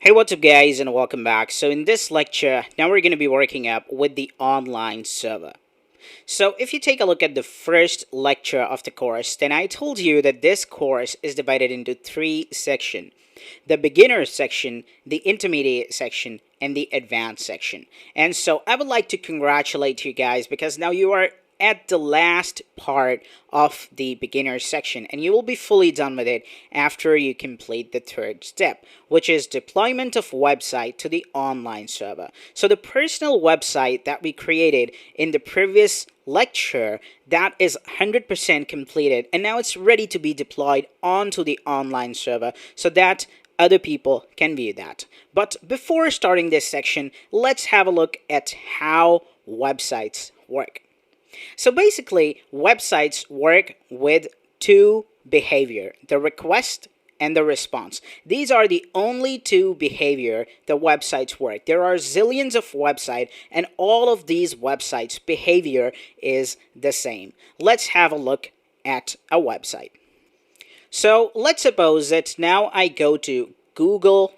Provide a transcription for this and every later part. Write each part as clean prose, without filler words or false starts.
Hey, what's up guys, and welcome back. So in this lecture, now we're going to be working up with the online server. So if you take a look at the first lecture of the course, then I told you that this course is divided into three sections: the beginner section, the intermediate section, and the advanced section. And so I would like to congratulate you guys because now you are at the last part of the beginner section, and you will be fully done with it after you complete the third step, which is deployment of website to the online server. So the personal website that we created in the previous lecture, that is 100% completed, and now it's ready to be deployed onto the online server so that other people can view that. But before starting this section, let's have a look at how websites work. So basically, websites work with two behavior: the request and the response. These are the only two behavior that websites work. There are zillions of websites, and all of these websites behavior is the same. Let's have a look at a website. So let's suppose that now I go to google.com.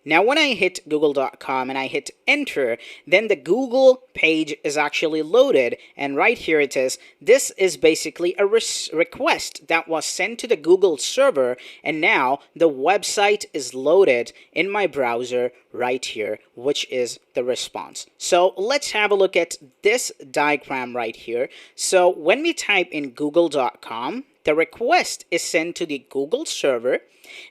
Now when I hit google.com and I hit enter, then the Google page is actually loaded, and right here it is. This is basically a request that was sent to the Google server, and now the website is loaded in my browser right here, which is the response. So let's have a look at this diagram right here. So when we type in google.com, the request is sent to the Google server.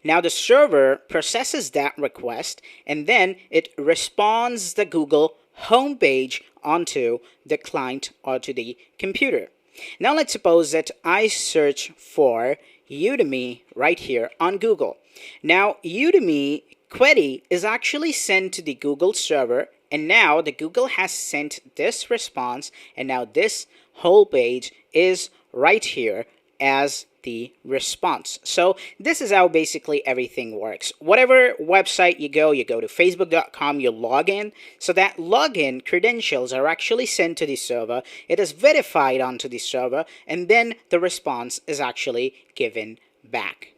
Now the server processes that request, and then it responds the Google homepage onto the client or to the computer. Now let's suppose that I search for Udemy right here on Google. Now Udemy query is actually sent to the Google server, and now the Google has sent this response, and now this whole page is right here as the response. So this is how basically everything works. Whatever website you go to facebook.com, you log in. So that login credentials are actually sent to the server. It is verified onto the server, and then the response is actually given back.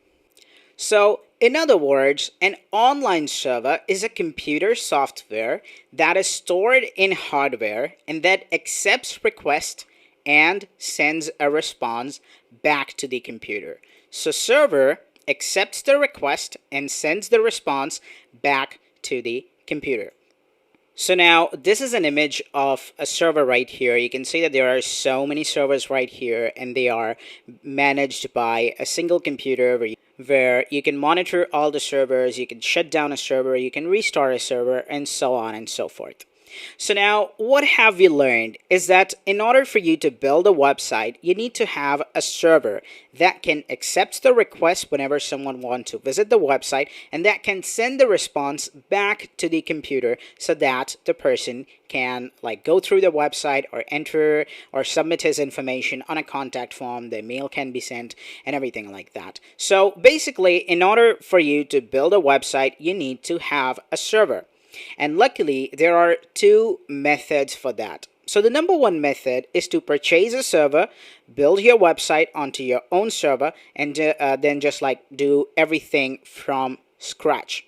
So in other words, an online server is a computer software that is stored in hardware and that accepts requests and sends a response back to the computer. So server accepts the request and sends the response back to the computer. So now this is an image of a server right here. You can see that there are so many servers right here, and they are managed by a single computer where you can monitor all the servers, you can shut down a server, you can restart a server, and so on and so forth. So now what have we learned is that in order for you to build a website, you need to have a server that can accept the request whenever someone wants to visit the website, and that can send the response back to the computer so that the person can go through the website or enter or submit his information on a contact form. The mail can be sent and everything like that. So basically, in order for you to build a website, you need to have a server. And luckily, there are two methods for that. So the number one method is to purchase a server, build your website onto your own server, and then just do everything from scratch.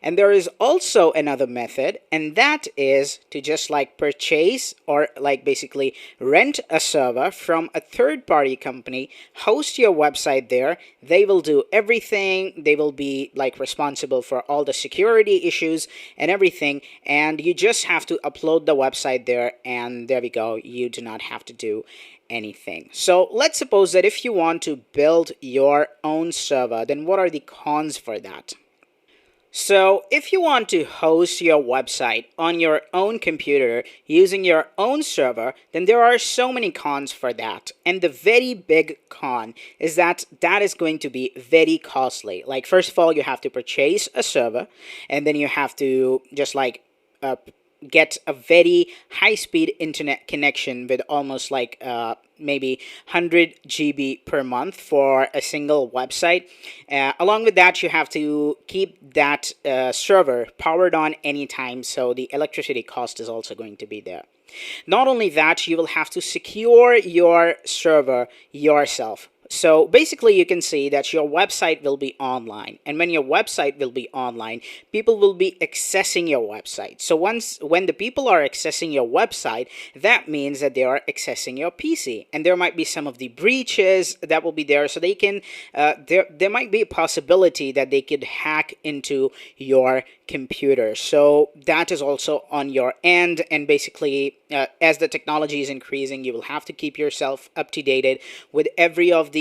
And there is also another method, and that is to just purchase or basically rent a server from a third-party company, host your website there. They will do everything. They will be responsible for all the security issues and everything, and you just have to upload the website there, and there we go. You do not have to do anything. So let's suppose that if you want to build your own server, then what are the cons for that? So if you want to host your website on your own computer using your own server, then there are so many cons for that. And the very big con is that is going to be very costly. First of all, you have to purchase a server, and then you have to just get a very high-speed internet connection with almost maybe 100 GB per month for a single website. Along with that, you have to keep that server powered on anytime, so the electricity cost is also going to be there. Not only that, you will have to secure your server yourself. So basically, you can see that your website will be online. And when your website will be online, people will be accessing your website. So when the people are accessing your website, that means that they are accessing your PC. And there might be some of the breaches that will be there. So they can, there might be a possibility that they could hack into your computer. So that is also on your end. And basically, as the technology is increasing, you will have to keep yourself up to date with every of the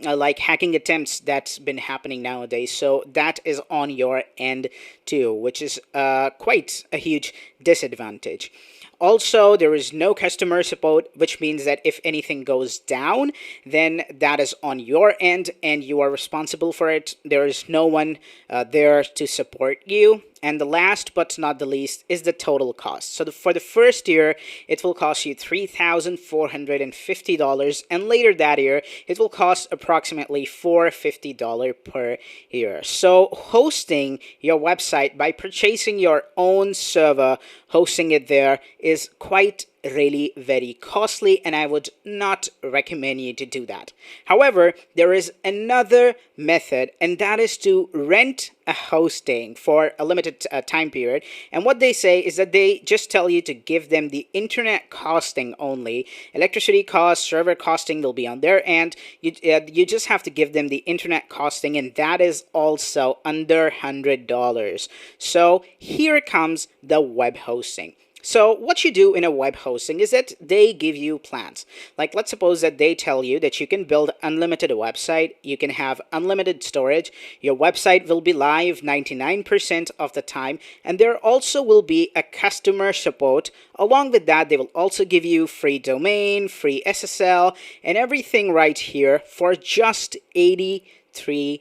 like hacking attempts that's been happening nowadays. So that is on your end too, which is quite a huge disadvantage. Also, there is no customer support, which means that if anything goes down, then that is on your end and you are responsible for it. There is no one there to support you. And the last but not the least is the total cost. So for the first year, it will cost you $3,450, and later that year, it will cost approximately $450 per year. So hosting your website by purchasing your own server, hosting it there is quite really very costly, and I would not recommend you to do that. However, there is another method, and that is to rent a hosting for a limited time period. And what they say is that they just tell you to give them the internet costing only. Electricity cost, server costing will be on their end. You just have to give them the internet costing, and that is also under $100. So here comes the web hosting. So what you do in a web hosting is that they give you plans. Like, let's suppose that they tell you that you can build unlimited website, you can have unlimited storage, your website will be live 99% of the time, and there also will be a customer support. Along with that, they will also give you free domain, free SSL, and everything right here for just $83.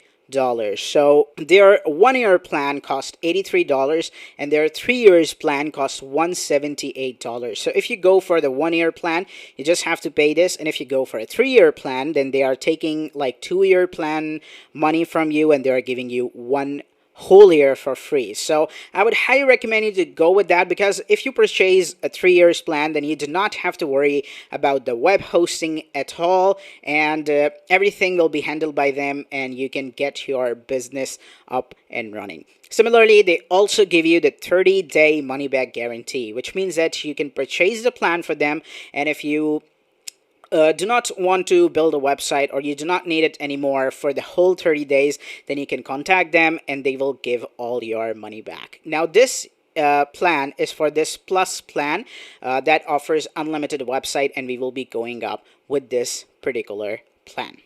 So their 1 year plan costs $83 and their 3 years plan costs $178. So if you go for the 1 year plan, you just have to pay this, and if you go for a 3 year plan, then they are taking like 2 year plan money from you and they're giving you 1 whole year for free. So I would highly recommend you to go with that, because if you purchase a 3 years plan, then you do not have to worry about the web hosting at all, and everything will be handled by them and you can get your business up and running. Similarly, they also give you the 30-day money-back guarantee, which means that you can purchase the plan for them, and if you do not want to build a website or you do not need it anymore for the whole 30 days, then you can contact them and they will give all your money back. Now, this plan is for this plus plan that offers unlimited website, and we will be going up with this particular plan.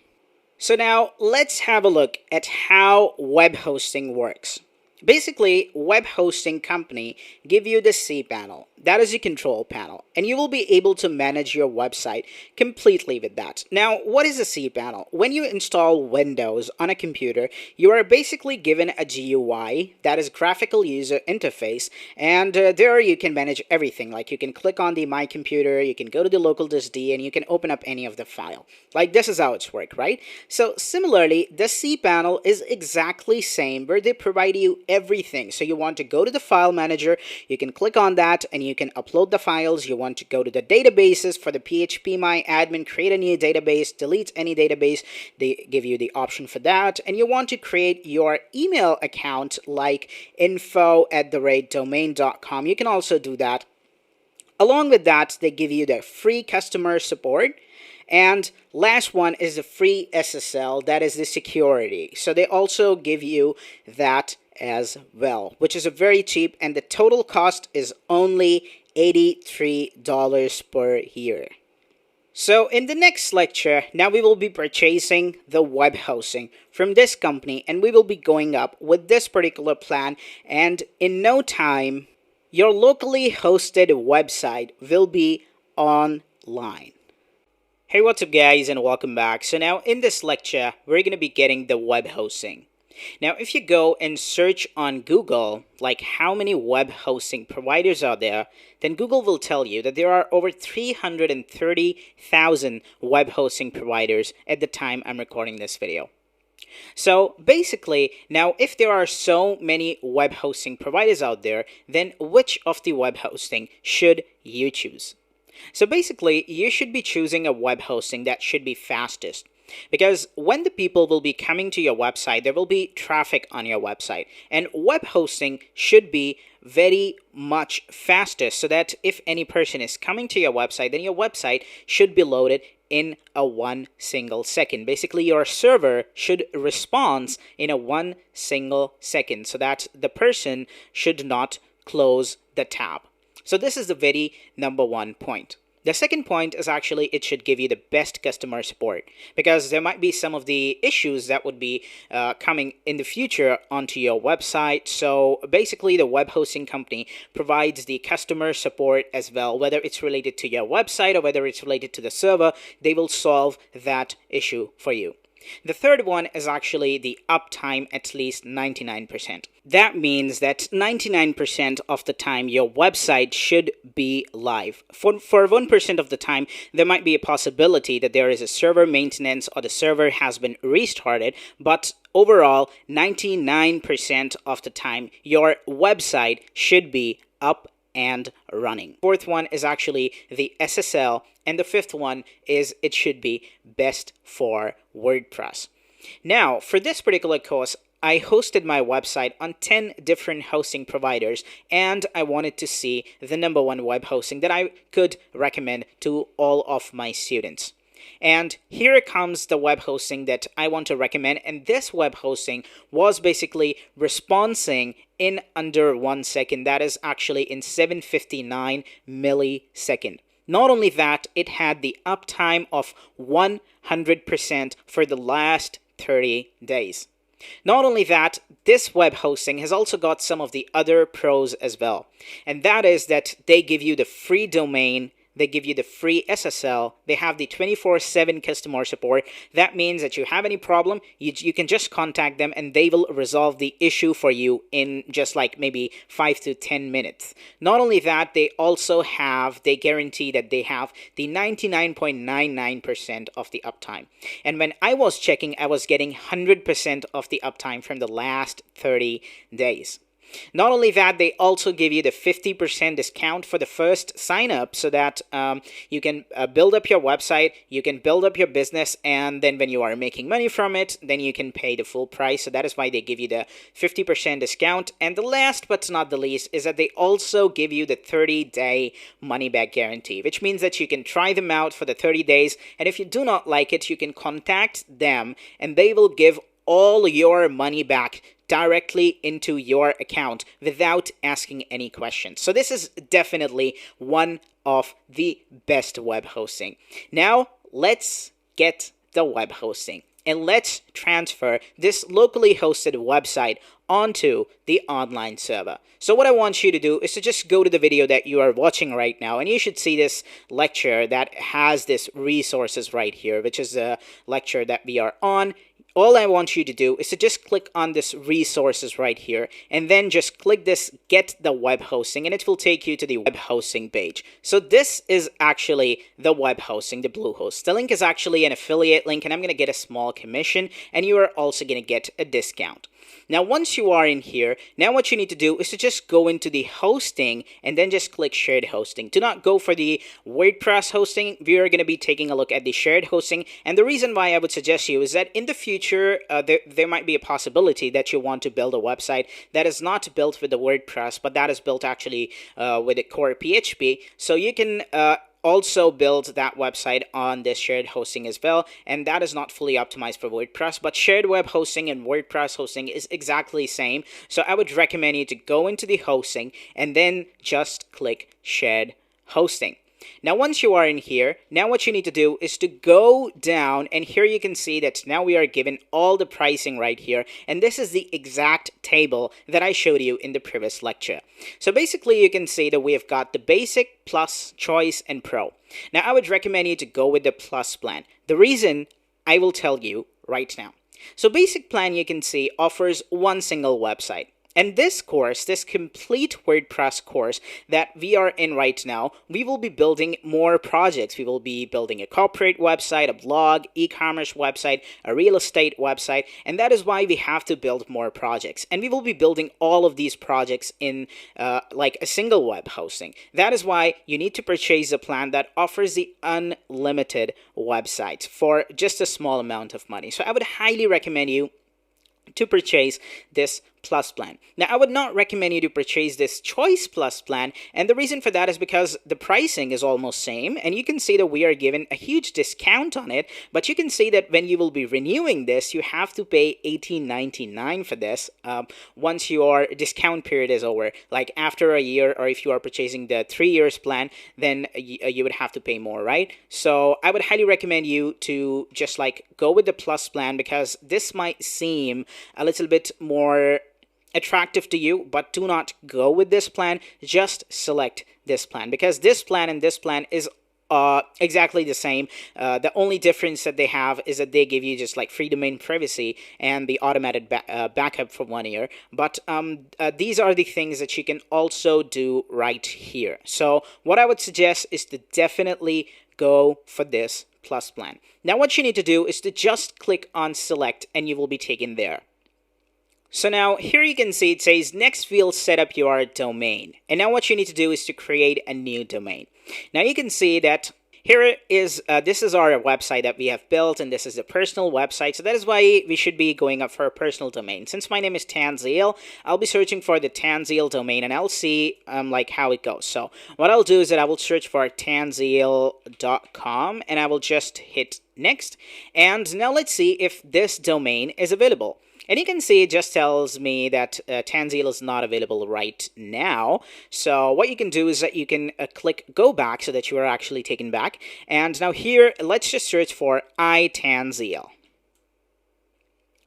So now let's have a look at how web hosting works. Basically, web hosting company give you the cPanel. That is the control panel, and you will be able to manage your website completely with that. Now, what is a cPanel? When you install Windows on a computer, you are basically given a GUI, that is graphical user interface, and there you can manage everything. Like, you can click on the My Computer, you can go to the local disk D, and you can open up any of the file. Like, this is how it's work, right? So similarly, the cPanel is exactly same, where they provide you everything. So you want to go to the file manager, you can click on that and you can upload the files. You want to go to the databases for the phpMyAdmin, create a new database, delete any database, they give you the option for that. And you want to create your email account like info@domain.com. You can also do that. Along with that, they give you the free customer support. And last one is the free SSL, that is the security. So they also give you that as well, which is a very cheap, and the total cost is only $83 per year. So in the next lecture, now we will be purchasing the web hosting from this company, and we will be going up with this particular plan, and in no time, your locally hosted website will be online. Hey, what's up guys, and welcome back. So now in this lecture, we're going to be getting the web hosting. Now, if you go and search on Google, like how many web hosting providers are there, then Google will tell you that there are over 330,000 web hosting providers at the time I'm recording this video. So basically, now if there are so many web hosting providers out there, then which of the web hosting should you choose? So basically, you should be choosing a web hosting that should be fastest. Because when the people will be coming to your website, there will be traffic on your website, and web hosting should be very much faster, so that if any person is coming to your website, then your website should be loaded in a 1 single second. Basically, your server should respond in a 1 single second, so that the person should not close the tab. So this is the very number one point. The second point is actually it should give you the best customer support, because there might be some of the issues that would be coming in the future onto your website. So basically, the web hosting company provides the customer support as well, whether it's related to your website or whether it's related to the server. They will solve that issue for you. The third one is actually the uptime at least 99%. That means that 99% of the time your website should be live. For 1% of the time, there might be a possibility that there is a server maintenance or the server has been restarted, but overall, 99% of the time, your website should be up and running. Fourth one is actually the SSL, and the fifth one is it should be best for WordPress. Now, for this particular course, I hosted my website on 10 different hosting providers, and I wanted to see the number one web hosting that I could recommend to all of my students. And here comes the web hosting that I want to recommend, and this web hosting was basically responding in under 1 second. That is actually in 759 millisecond. Not only that, it had the uptime of 100% for the last 30 days. Not only that, this web hosting has also got some of the other pros as well. And that is that they give you the free domain, they give you the free SSL, they have the 24/7 customer support. That means that you have any problem, you can just contact them and they will resolve the issue for you in just like maybe 5 to 10 minutes. Not only that, they guarantee that they have the 99.99% of the uptime. And when I was checking, I was getting 100% of the uptime from the last 30 days. Not only that, they also give you the 50% discount for the first sign up, so that you can build up your website, you can build up your business, and then when you are making money from it, then you can pay the full price. So that is why they give you the 50% discount. And the last but not the least is that they also give you the 30-day money-back guarantee, which means that you can try them out for the 30 days. And if you do not like it, you can contact them and they will give all your money back directly into your account without asking any questions. So this is definitely one of the best web hosting. Now let's get the web hosting and let's transfer this locally hosted website onto the online server. So what I want you to do is to just go to the video that you are watching right now, and you should see this lecture that has this resources right here, which is a lecture that we are on. All I want you to do is to just click on this resources right here, and then just click this get the web hosting, and it will take you to the web hosting page. So this is actually the web hosting, the Bluehost. The link is actually an affiliate link, and I'm going to get a small commission, and you are also going to get a discount. Now, once you are in here, now what you need to do is to just go into the hosting and then just click shared hosting. Do not go for the WordPress hosting. We are going to be taking a look at the shared hosting. And the reason why I would suggest you is that in the future, there might be a possibility that you want to build a website that is not built with the WordPress, but that is built actually with the core PHP. So you can also build that website on this shared hosting as well, and that is not fully optimized for WordPress, but shared web hosting and WordPress hosting is exactly the same. So I would recommend you to go into the hosting and then just click shared hosting. Now, once you are in here, now what you need to do is to go down, and here you can see that now we are given all the pricing right here, and this is the exact table that I showed you in the previous lecture. So basically, you can see that we have got the basic, plus, choice, and pro. Now, I would recommend you to go with the plus plan. The reason I will tell you right now. So basic plan, you can see, offers one single website. And this course, this complete WordPress course that we are in right now, we will be building more projects. We will be building a corporate website, a blog, e-commerce website, a real estate website, and that is why we have to build more projects. And we will be building all of these projects in like a single web hosting. That is why you need to purchase a plan that offers the unlimited websites for just a small amount of money. So I would highly recommend you to purchase this Plus plan. Now, I would not recommend you to purchase this Choice Plus plan, and the reason for that is because the pricing is almost same, and you can see that we are given a huge discount on it, but you can see that when you will be renewing this, you have to pay $18.99 for this once your discount period is over. Like after a year, or if you are purchasing the 3 years plan, then you would have to pay more, right? So I would highly recommend you to just like go with the Plus plan, because this might seem a little bit more attractive to you, but do not go with this plan. Just select this plan, because this plan and this plan is exactly the same. The only difference that they have is that they give you just like free domain privacy and the automated backup for 1 year. But these are the things that you can also do right here. So what I would suggest is to definitely go for this Plus plan. Now what you need to do is to just click on select, and you will be taken there. So now here you can see it says next field, set up your domain. And now what you need to do is to create a new domain. Now you can see that here is this is our website that we have built, and this is a personal website. So that is why we should be going up for a personal domain. Since my name is Tanzil, I'll be searching for the Tanzil domain, and I'll see like how it goes. So what I'll do is that I will search for tanzil.com, and I will just hit next. And now let's see if this domain is available. And you can see it just tells me that Tanzil is not available right now. So what you can do is that you can click go back so that you are actually taken back. And now here, let's just search for iTanzil.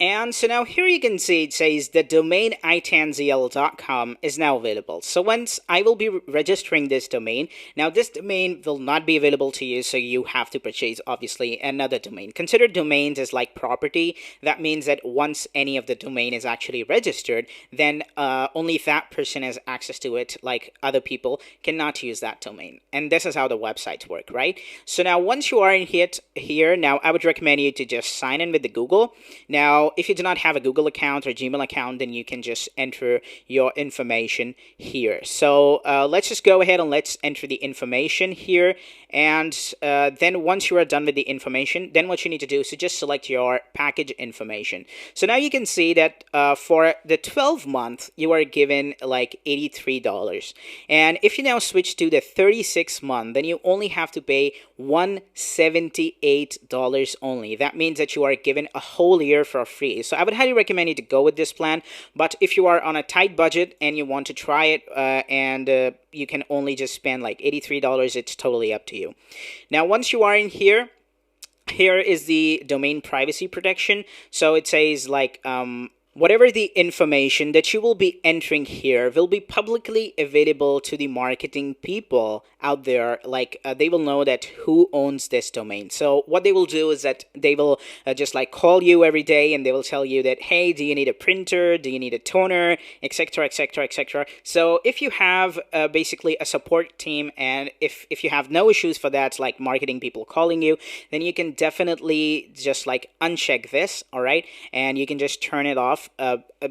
And so now here you can see it says the domain itanzil.com is now available. So once I will be registering this domain, now this domain will not be available to you, so you have to purchase obviously another domain. Consider domains as like property. That means that once any of the domain is actually registered, then only if that person has access to it, like other people cannot use that domain. And this is how the websites work, right? So now once you are in here, now I would recommend you to just sign in with the Google. Now if you do not have a Google account or Gmail account, then you can just enter your information here. So let's just go ahead and let's enter the information here. And then once you are done with the information, then what you need to do is to just select your package information. So now you can see that for the 12-month, you are given like $83. And if you now switch to the 36-month, then you only have to pay $178 only. That means that you are given a whole year for free. So I would highly recommend you to go with this plan. But if you are on a tight budget and you want to try it and you can only just spend like $83, it's totally up to you. Now once you are in here, here is the domain privacy protection. So it says like whatever the information that you will be entering here will be publicly available to the marketing people out there. Like they will know that who owns this domain. So what they will do is that they will just like call you every day, and they will tell you that, hey, do you need a printer? Do you need a toner? Etc, etc, etc. So if you have basically a support team, and if you have no issues for that, like marketing people calling you, then you can definitely just like uncheck this, all right? And you can just turn it off.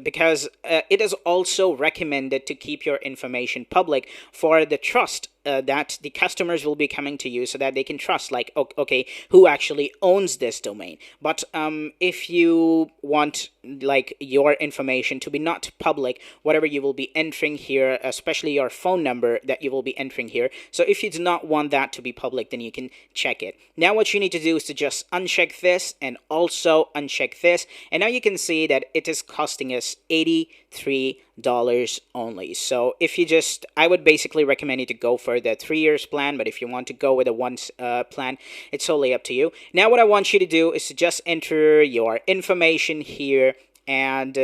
Because it is also recommended to keep your information public for the trust that the customers will be coming to you, so that they can trust like, okay, who actually owns this domain. But if you want like your information to be not public, whatever you will be entering here, especially your phone number that you will be entering here, so if you do not want that to be public, then you can check it. Now what you need to do is to just uncheck this and also uncheck this, and now you can see that it is costing us $83 only. So if you just, I would basically recommend you to go for the 3 years plan, but if you want to go with a once plan, it's totally up to you. Now what I want you to do is to just enter your information here, and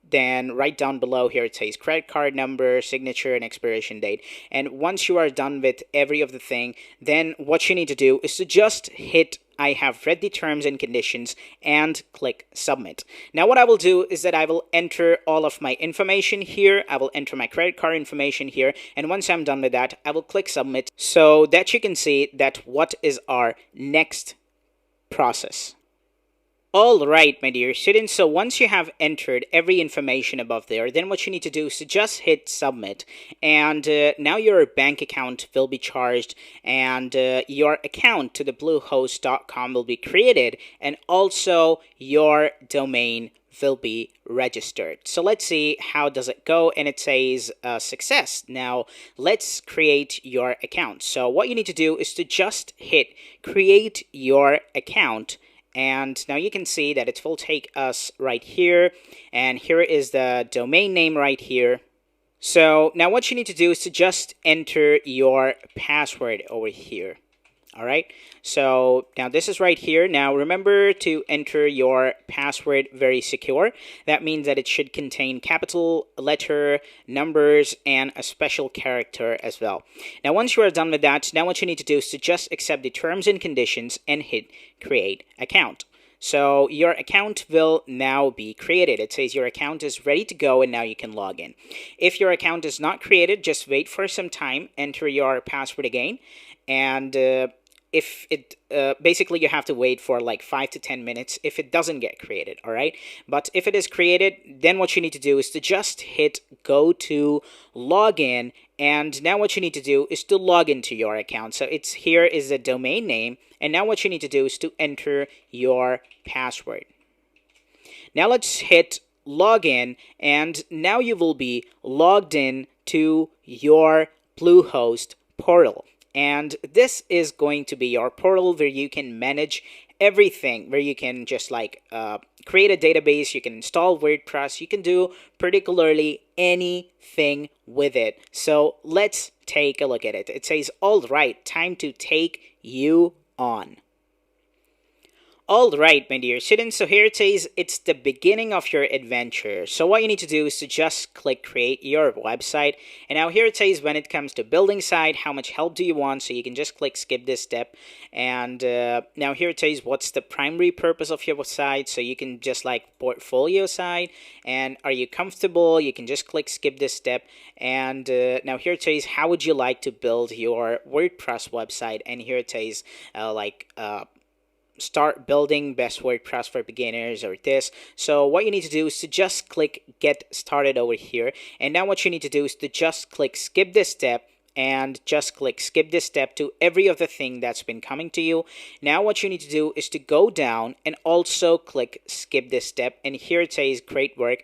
then right down below here it says credit card number, signature, and expiration date. And once you are done with every of the thing, then what you need to do is to just hit I have read the terms and conditions and click submit. Now what I will do is that I will enter all of my information here. I will enter my credit card information here, and once I'm done with that, I will click submit so that you can see that what is our next process. All right, my dear students, so once you have entered every information above there, then what you need to do is to just hit submit, and now your bank account will be charged, and your account to the bluehost.com will be created, and also your domain will be registered. So let's see how does it go, and it says success. Now let's create your account. So what you need to do is to just hit create your account. And now you can see that it will take us right here, and here is the domain name right here. So now what you need to do is to just enter your password over here. All right, so now this is right here. Now remember to enter your password very secure. That means that it should contain capital letter, numbers, and a special character as well. Now once you are done with that, now what you need to do is to just accept the terms and conditions and hit create account. So your account will now be created. It says your account is ready to go, and now you can log in. If your account is not created, just wait for some time, enter your password again, and if it basically you have to wait for like 5 to 10 minutes if it doesn't get created. All right, but if it is created, then what you need to do is to just hit go to login, and now what you need to do is to log into your account. So it's here is the domain name, and now what you need to do is to enter your password. Now let's hit login, and now you will be logged in to your Bluehost portal. And this is going to be your portal where you can manage everything, where you can just like create a database, you can install WordPress, you can do particularly anything with it. So let's take a look at it. It says, all right, time to take you on. All right, my dear students, so here it says it's the beginning of your adventure. So what you need to do is to just click create your website. And now here it says when it comes to building site, how much help do you want? So you can just click skip this step. And now here it says what's the primary purpose of your site. So you can just like portfolio site. And are you comfortable? You can just click skip this step. And now here it says how would you like to build your WordPress website? And here it says start building best WordPress for beginners or this. So what you need to do is to just click get started over here, and now what you need to do is to just click skip this step and just click skip this step to every other thing that's been coming to you. Now what you need to do is to go down and also click skip this step, and here it says great work,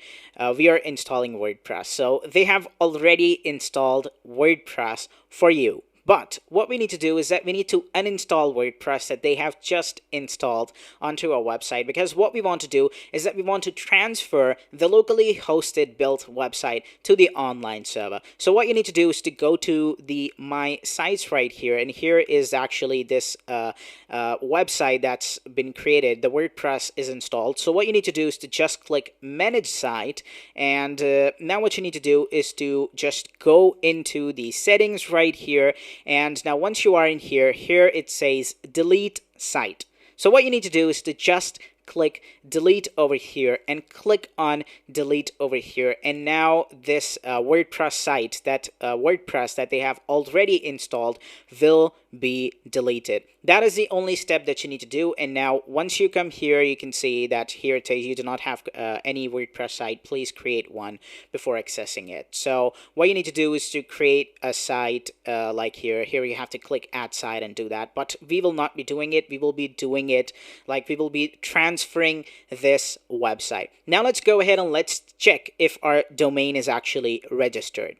we are installing WordPress. So they have already installed WordPress for you. But what we need to do is that we need to uninstall WordPress that they have just installed onto our website, because what we want to do is that we want to transfer the locally hosted built website to the online server. So what you need to do is to go to the My Sites right here, and here is actually this website that's been created. The WordPress is installed. So what you need to do is to just click Manage Site, and now what you need to do is to just go into the settings right here. And now once you are in here, it says delete site. So what you need to do is to just click delete over here and click on delete over here, and now this WordPress site that WordPress that they have already installed will be deleted. That is the only step that you need to do. And now once you come here, you can see that here it says you do not have any WordPress site, please create one before accessing it. So what you need to do is to create a site like here you have to click add site and do that, but we will not be doing it. We will be doing it like we will be transferring this website. Now let's go ahead and let's check if our domain is actually registered.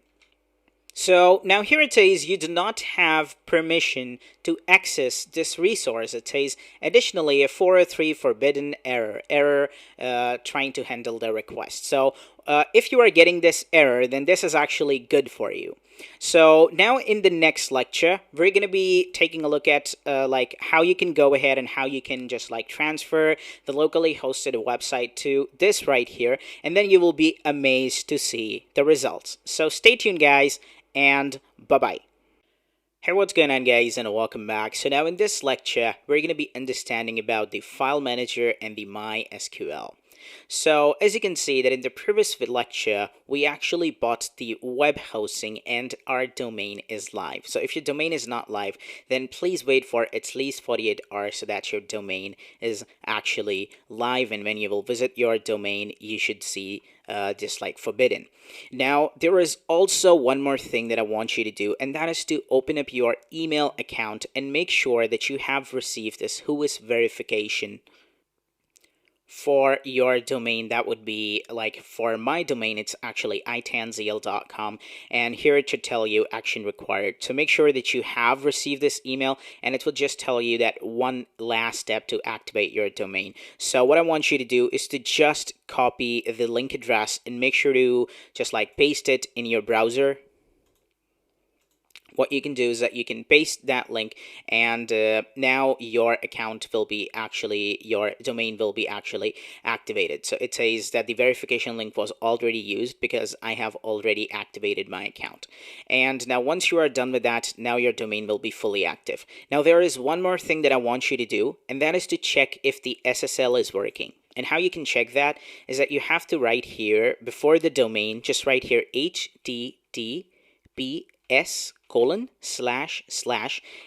So now here it says you do not have permission to access this resource. It says additionally a 403 forbidden error trying to handle the request. So if you are getting this error, then this is actually good for you. So now in the next lecture, we're going to be taking a look at like how you can go ahead and how you can just like transfer the locally hosted website to this right here, and then you will be amazed to see the results. So stay tuned, guys, and bye-bye. Hey, what's going on, guys, and welcome back. So now in this lecture, we're going to be understanding about the file manager and the MySQL. So as you can see that in the previous lecture, we actually bought the web hosting and our domain is live. So if your domain is not live, then please wait for at least 48 hours so that your domain is actually live. And when you will visit your domain, you should see just like forbidden. Now, there is also one more thing that I want you to do, and that is to open up your email account and make sure that you have received this WHOIS verification for your domain. That would be like for my domain, it's actually itanzl.com, and here it should tell you action required. So make sure that you have received this email, and it will just tell you that one last step to activate your domain. So what I want you to do is to just copy the link address and make sure to just like paste it in your browser. What you can do is that you can paste that link, and now your account will be actually, your domain will be actually activated. So it says that the verification link was already used because I have already activated my account. And now once you are done with that, now your domain will be fully active. Now there is one more thing that I want you to do, and that is to check if the SSL is working. And how you can check that is that you have to write here before the domain, just write here https://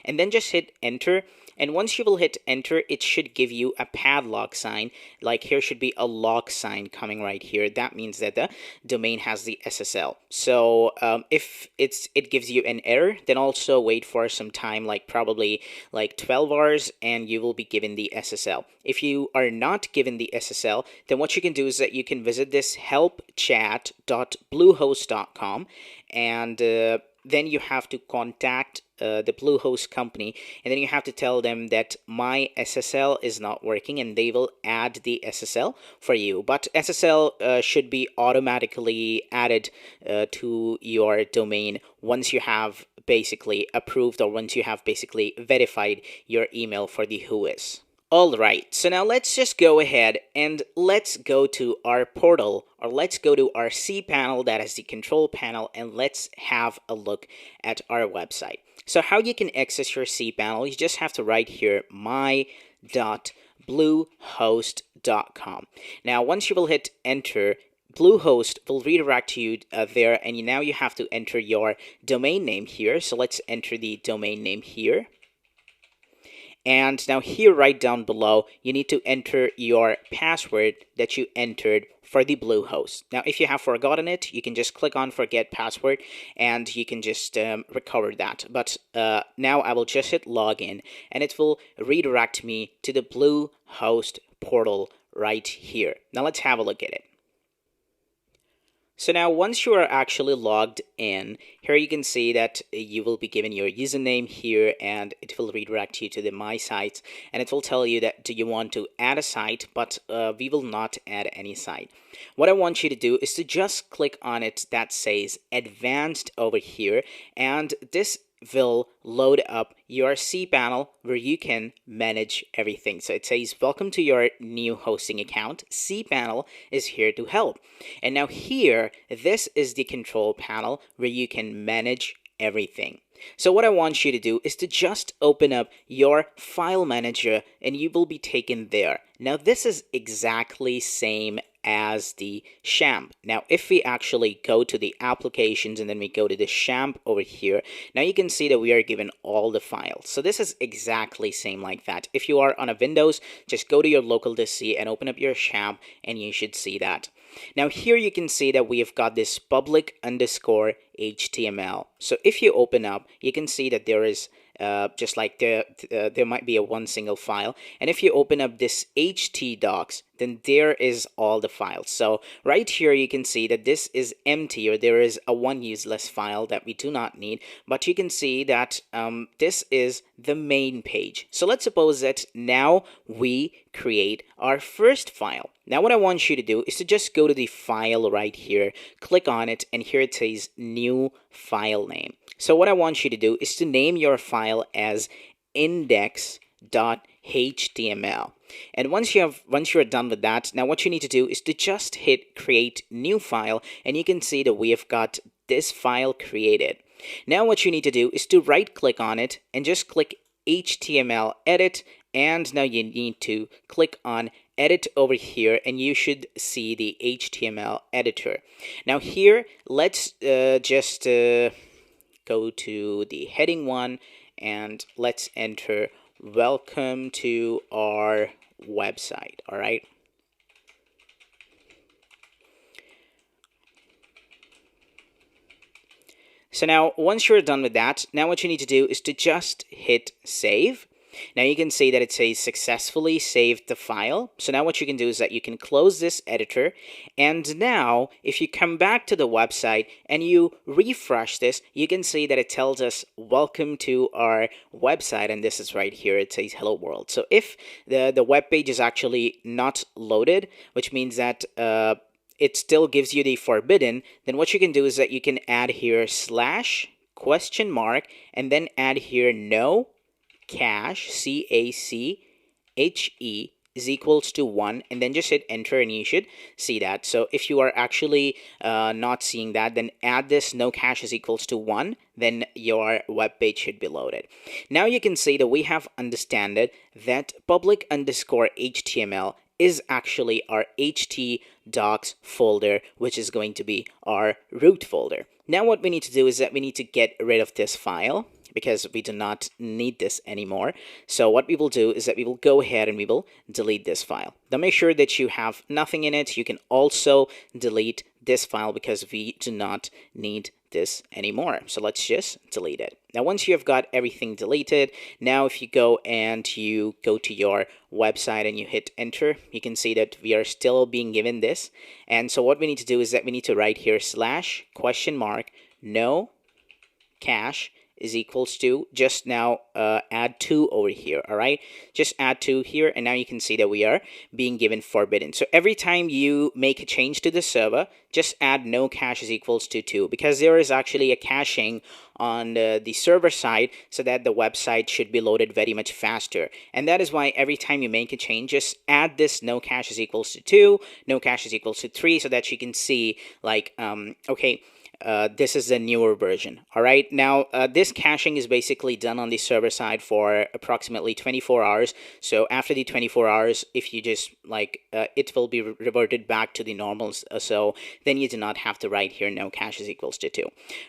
and then just hit enter. And once you will hit enter, it should give you a padlock sign. Like here should be a lock sign coming right here. That means that the domain has the SSL. So if it gives you an error, then also wait for some time, like probably like 12 hours, and you will be given the SSL. If you are not given the SSL, then what you can do is that you can visit this helpchat.bluehost.com, and then you have to contact the Bluehost company, and then you have to tell them that my SSL is not working, and they will add the SSL for you. But SSL should be automatically added to your domain once you have basically approved, or once you have basically verified your email for the WHOIS. Alright, so now let's just go ahead and let's go to our portal, or let's go to our cPanel, that is the control panel, and let's have a look at our website. So how you can access your cPanel, you just have to write here my.bluehost.com. Now once you will hit enter, Bluehost will redirect you there, and now you have to enter your domain name here. So let's enter the domain name here. And now here right down below, you need to enter your password that you entered for the Bluehost. Now, if you have forgotten it, you can just click on forget password and you can just recover that. But now I will just hit login, and it will redirect me to the Bluehost portal right here. Now let's have a look at it. So now once you are actually logged in, here you can see that you will be given your username here, and it will redirect you to the My Sites, and it will tell you that do you want to add a site, but we will not add any site. What I want you to do is to just click on it that says Advanced over here, and this will load up your cPanel where you can manage everything. So it says, welcome to your new hosting account. cPanel is here to help. And now here, this is the control panel where you can manage everything. So what I want you to do is to just open up your file manager, and you will be taken there. Now this is exactly same as the XAMPP. Now if we actually go to the applications and then we go to the XAMPP over here, now you can see that we are given all the files. So this is exactly same like that. If you are on a Windows, just go to your local disk and open up your XAMPP, and you should see that. Now here you can see that we have got this public_HTML. So if you open up, you can see that there is just like there might be one single file, and if you open up this htdocs, then there is all the files. So right here you can see that this is empty, or there is a one useless file that we do not need, but you can see that this is the main page. So let's suppose that now we create our first file. Now what I want you to do is to just go to the file right here, click on it, and here it says new file name. So what I want you to do is to name your file as index.html. And once you're done with that, now what you need to do is to just hit create new file, and you can see that we have got this file created. Now what you need to do is to right click on it and just click HTML edit, and now you need to click on edit over here, and you should see the HTML editor. Now here let's just go to the heading one, and let's enter welcome to our website. All right. So now once you're done with that, now what you need to do is to just hit save. Now you can see that it says successfully saved the file. So now what you can do is that you can close this editor, and now if you come back to the website and you refresh this, you can see that it tells us welcome to our website, and this is right here, it says hello world. So if the web page is actually not loaded, which means that it still gives you the forbidden, then what you can do is that you can add here slash question mark, and then add here no cache, CACHE, is equals to 1, and then just hit enter, and you should see that. So if you are actually not seeing that, then add this no cache is equals to 1, then your web page should be loaded. Now you can see that we have understood that public underscore HTML is actually our htdocs folder, which is going to be our root folder. Now what we need to do is that we need to get rid of this file, because we do not need this anymore. So what we will do is that we will go ahead and we will delete this file. Now make sure that you have nothing in it. You can also delete this file because we do not need this anymore. So let's just delete it. Now once you have got everything deleted, now if you go and you go to your website and you hit enter, you can see that we are still being given this. And so what we need to do is that we need to write here slash question mark no cache is equals to, just now add 2 over here. All right, just add 2 here, and now you can see that we are being given forbidden. So every time you make a change to the server, just add no cache is equals to 2, because there is actually a caching on the server side, so that the website should be loaded very much faster. And that is why every time you make a change, just add this no cache is equals to 2, no cache is equals to 3, so that you can see like okay, this is the newer version. All right, now this caching is basically done on the server side for approximately 24 hours. So after the 24 hours, if you just like it will be reverted back to the normals, so then you do not have to write here no cache is equals to 2.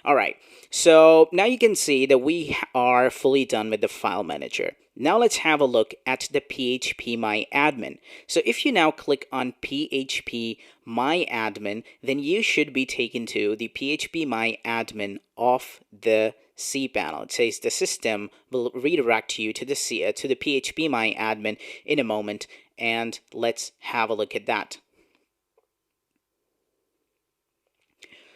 All right, so now you can see that we are fully done with the file manager. Now let's have a look at the PHP My Admin. So if you now click on PHP My Admin, then you should be taken to the PHP My Admin of the cPanel. It says the system will redirect you to the PHP My Admin in a moment, and let's have a look at that.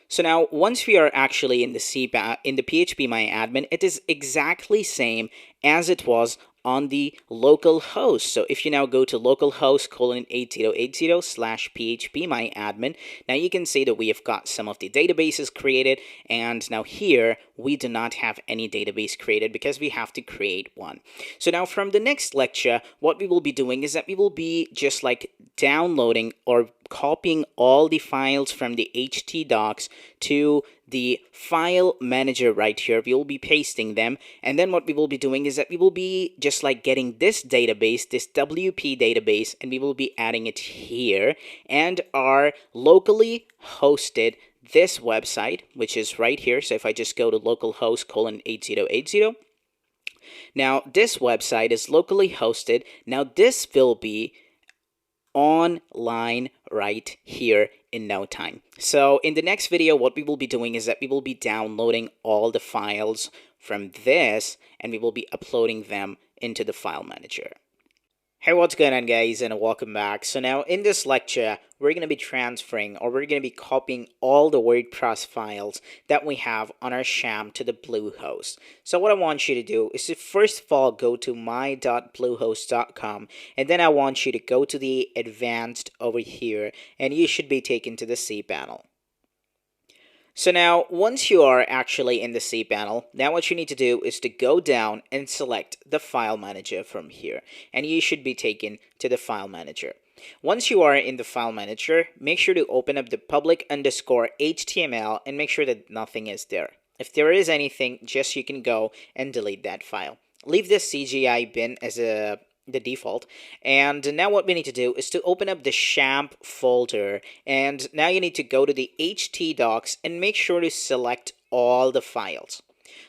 So now, once we are actually in the PHP My Admin, it is exactly same as it was on the local host. So if you now go to localhost:8080/phpMyAdmin, now you can see that we have got some of the databases created, and now here we do not have any database created because we have to create one. So now from the next lecture, what we will be doing is that we will be just like downloading or copying all the files from the htdocs to the file manager right here. We will be pasting them, and then what we will be doing is that we will be just like getting this database, this WP database, and we will be adding it here, and our locally hosted this website, which is right here. So if I just go to localhost:8080, now this website is locally hosted. Now this will be online right here in no time. So in the next video, what we will be doing is that we will be downloading all the files from this, and we will be uploading them into the file manager. Hey, what's going on, guys, and welcome back. So now in this lecture, we're going to be transferring, or we're going to be copying all the WordPress files that we have on our sham to the Bluehost. So what I want you to do is to first of all go to my.bluehost.com, and then I want you to go to the advanced over here, and you should be taken to the cPanel. So now, once you are actually in the cPanel, now what you need to do is to go down and select the file manager from here, and you should be taken to the file manager. Once you are in the file manager, make sure to open up the public_HTML and make sure that nothing is there. If there is anything, just you can go and delete that file. Leave this CGI bin as the default, and now what we need to do is to open up the champ folder, and now you need to go to the htdocs and make sure to select all the files.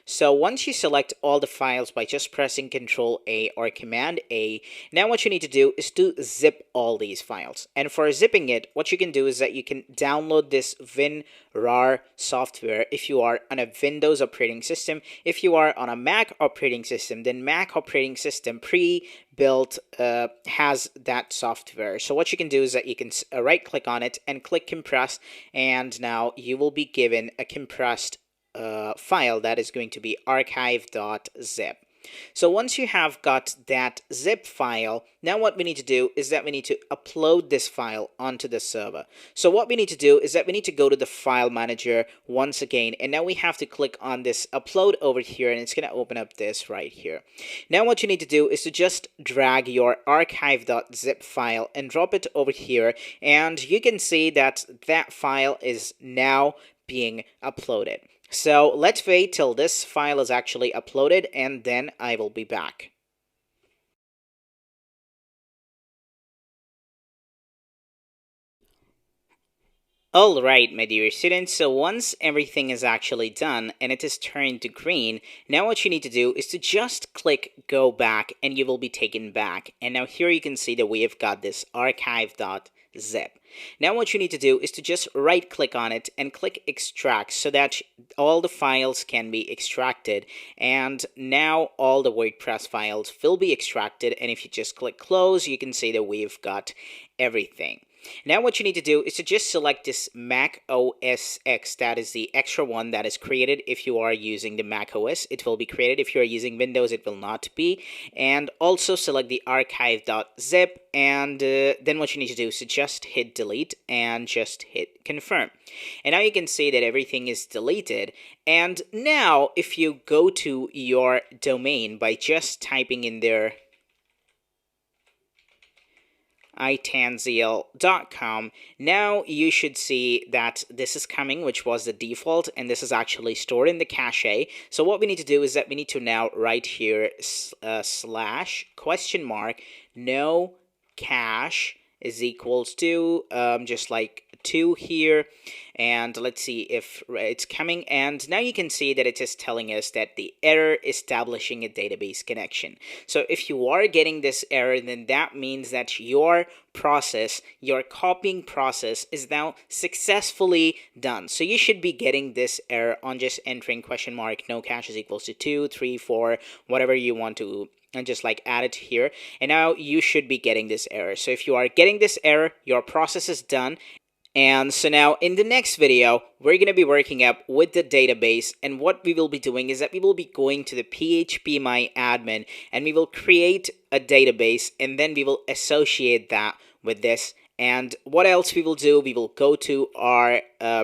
So once you select all the files by just pressing Ctrl A or Command A, now what you need to do is to zip all these files. And for zipping it, what you can do is that you can download this WinRAR software if you are on a Windows operating system. If you are on a Mac operating system, then Mac operating system pre-built has that software. So what you can do is that you can right click on it and click compress, and now you will be given a compressed file that is going to be archive.zip. So once you have got that zip file, now what we need to do is that we need to upload this file onto the server. So what we need to do is that we need to go to the file manager once again, and now we have to click on this upload over here, and it's going to open up this right here. Now what you need to do is to just drag your archive.zip file and drop it over here, and you can see that that file is now being uploaded. So let's wait till this file is actually uploaded, and then I will be back. Alright, my dear students, so once everything is actually done and it is turned to green, now what you need to do is to just click go back and you will be taken back. And now here you can see that we have got this archive.zip. Now what you need to do is to just right click on it and click extract so that all the files can be extracted, and now all the WordPress files will be extracted, and if you just click close, you can see that we've got everything. Now what you need to do is to just select this Mac OS X, that is the extra one that is created if you are using the Mac OS. It will be created if you are using Windows, it will not be. And also select the archive.zip, and then what you need to do is to just hit delete and just hit confirm. And now you can see that everything is deleted. And now if you go to your domain by just typing in there itanziel.com, now you should see that this is coming, which was the default, and this is actually stored in the cache. So what we need to do is that we need to now write here slash question mark no cache is equals to just like 2 here, and let's see if it's coming. And now you can see that it is telling us that the error establishing a database connection. So if you are getting this error, then that means that your process, your copying process, is now successfully done. So you should be getting this error on just entering question mark no cache is equals to 2, 3, 4, whatever you want to, and just like add it here, and now you should be getting this error. So if you are getting this error, your process is done. And so now in the next video, we're going to be working up with the database, and what we will be doing is that we will be going to the phpMyAdmin, and we will create a database, and then we will associate that with this. And what else we will do, we will go to our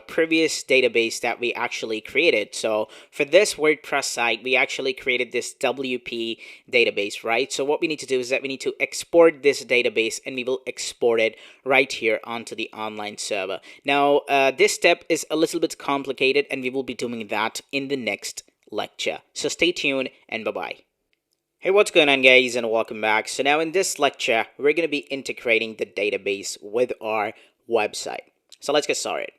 previous database that we actually created. So for this WordPress site, we actually created this WP database, right? So what we need to do is that we need to export this database, and we will export it right here onto the online server. Now, this step is a little bit complicated, and we will be doing that in the next lecture. So stay tuned, and bye-bye. Hey, what's going on, guys, and welcome back. So now in this lecture, we're going to be integrating the database with our website. So let's get started.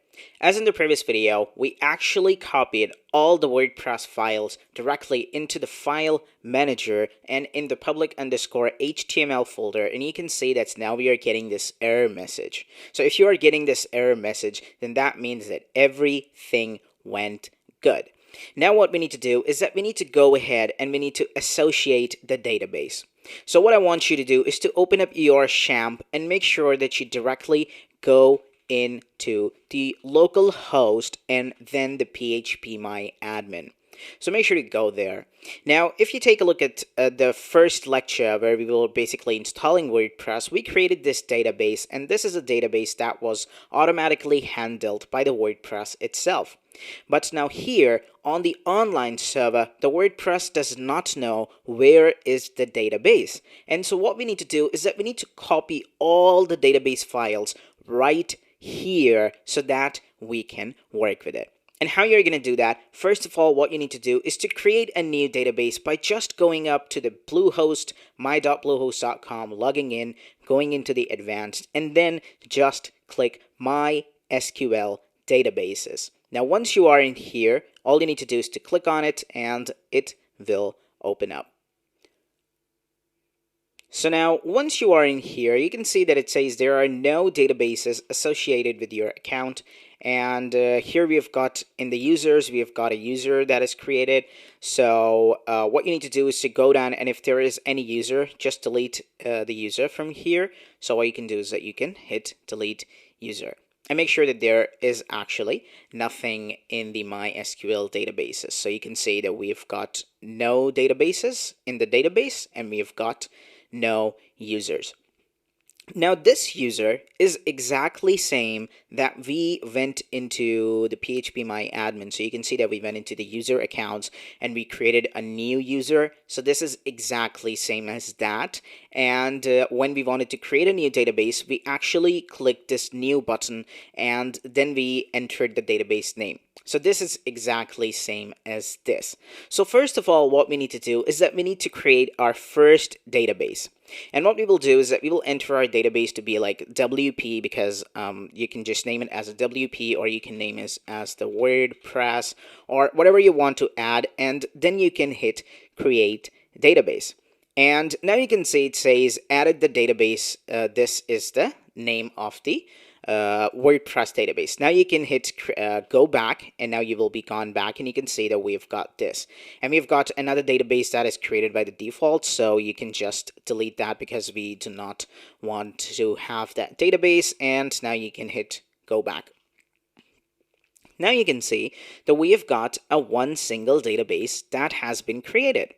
As in the previous video, we actually copied all the WordPress files directly into the file manager and in the public_HTML folder, and you can see that now we are getting this error message. So if you are getting this error message, then that means that everything went good. Now what we need to do is that we need to go ahead and we need to associate the database. So what I want you to do is to open up your XAMPP and make sure that you directly go into the local host and then the phpMyAdmin. So make sure to go there. Now, if you take a look at the first lecture where we were basically installing WordPress, we created this database, and this is a database that was automatically handled by the WordPress itself. But now here on the online server, the WordPress does not know where is the database. And so what we need to do is that we need to copy all the database files right here so that we can work with it. And how you're going to do that, first of all, what you need to do is to create a new database by just going up to the Bluehost, my.bluehost.com, logging in, going into the advanced, and then just click MySQL databases. Now, once you are in here, all you need to do is to click on it and it will open up. So now, once you are in here, you can see that it says there are no databases associated with your account. And here we have got in the users, we have got a user that is created. So what you need to do is to go down, and if there is any user, just delete the user from here. So what you can do is that you can hit delete user. And make sure that there is actually nothing in the MySQL databases. So you can see that we've got no databases in the database, and we've got no users. Now this user is exactly same that we went into the phpMyAdmin. So you can see that we went into the user accounts and we created a new user. So this is exactly same as that. And when we wanted to create a new database, we actually clicked this new button and then we entered the database name. So this is exactly same as this. So first of all, what we need to do is that we need to create our first database. And what we will do is that we will enter our database to be like WP, because you can just name it as a WP, or you can name it as the WordPress, or whatever you want to add, and then you can hit create database. And now you can see it says added the database. This is the name of the WordPress database. Now you can hit go back, and now you will be gone back, and you can see that we've got this, and we've got another database that is created by the default, so you can just delete that because we do not want to have that database. And now you can hit go back. Now you can see that we have got a one single database that has been created.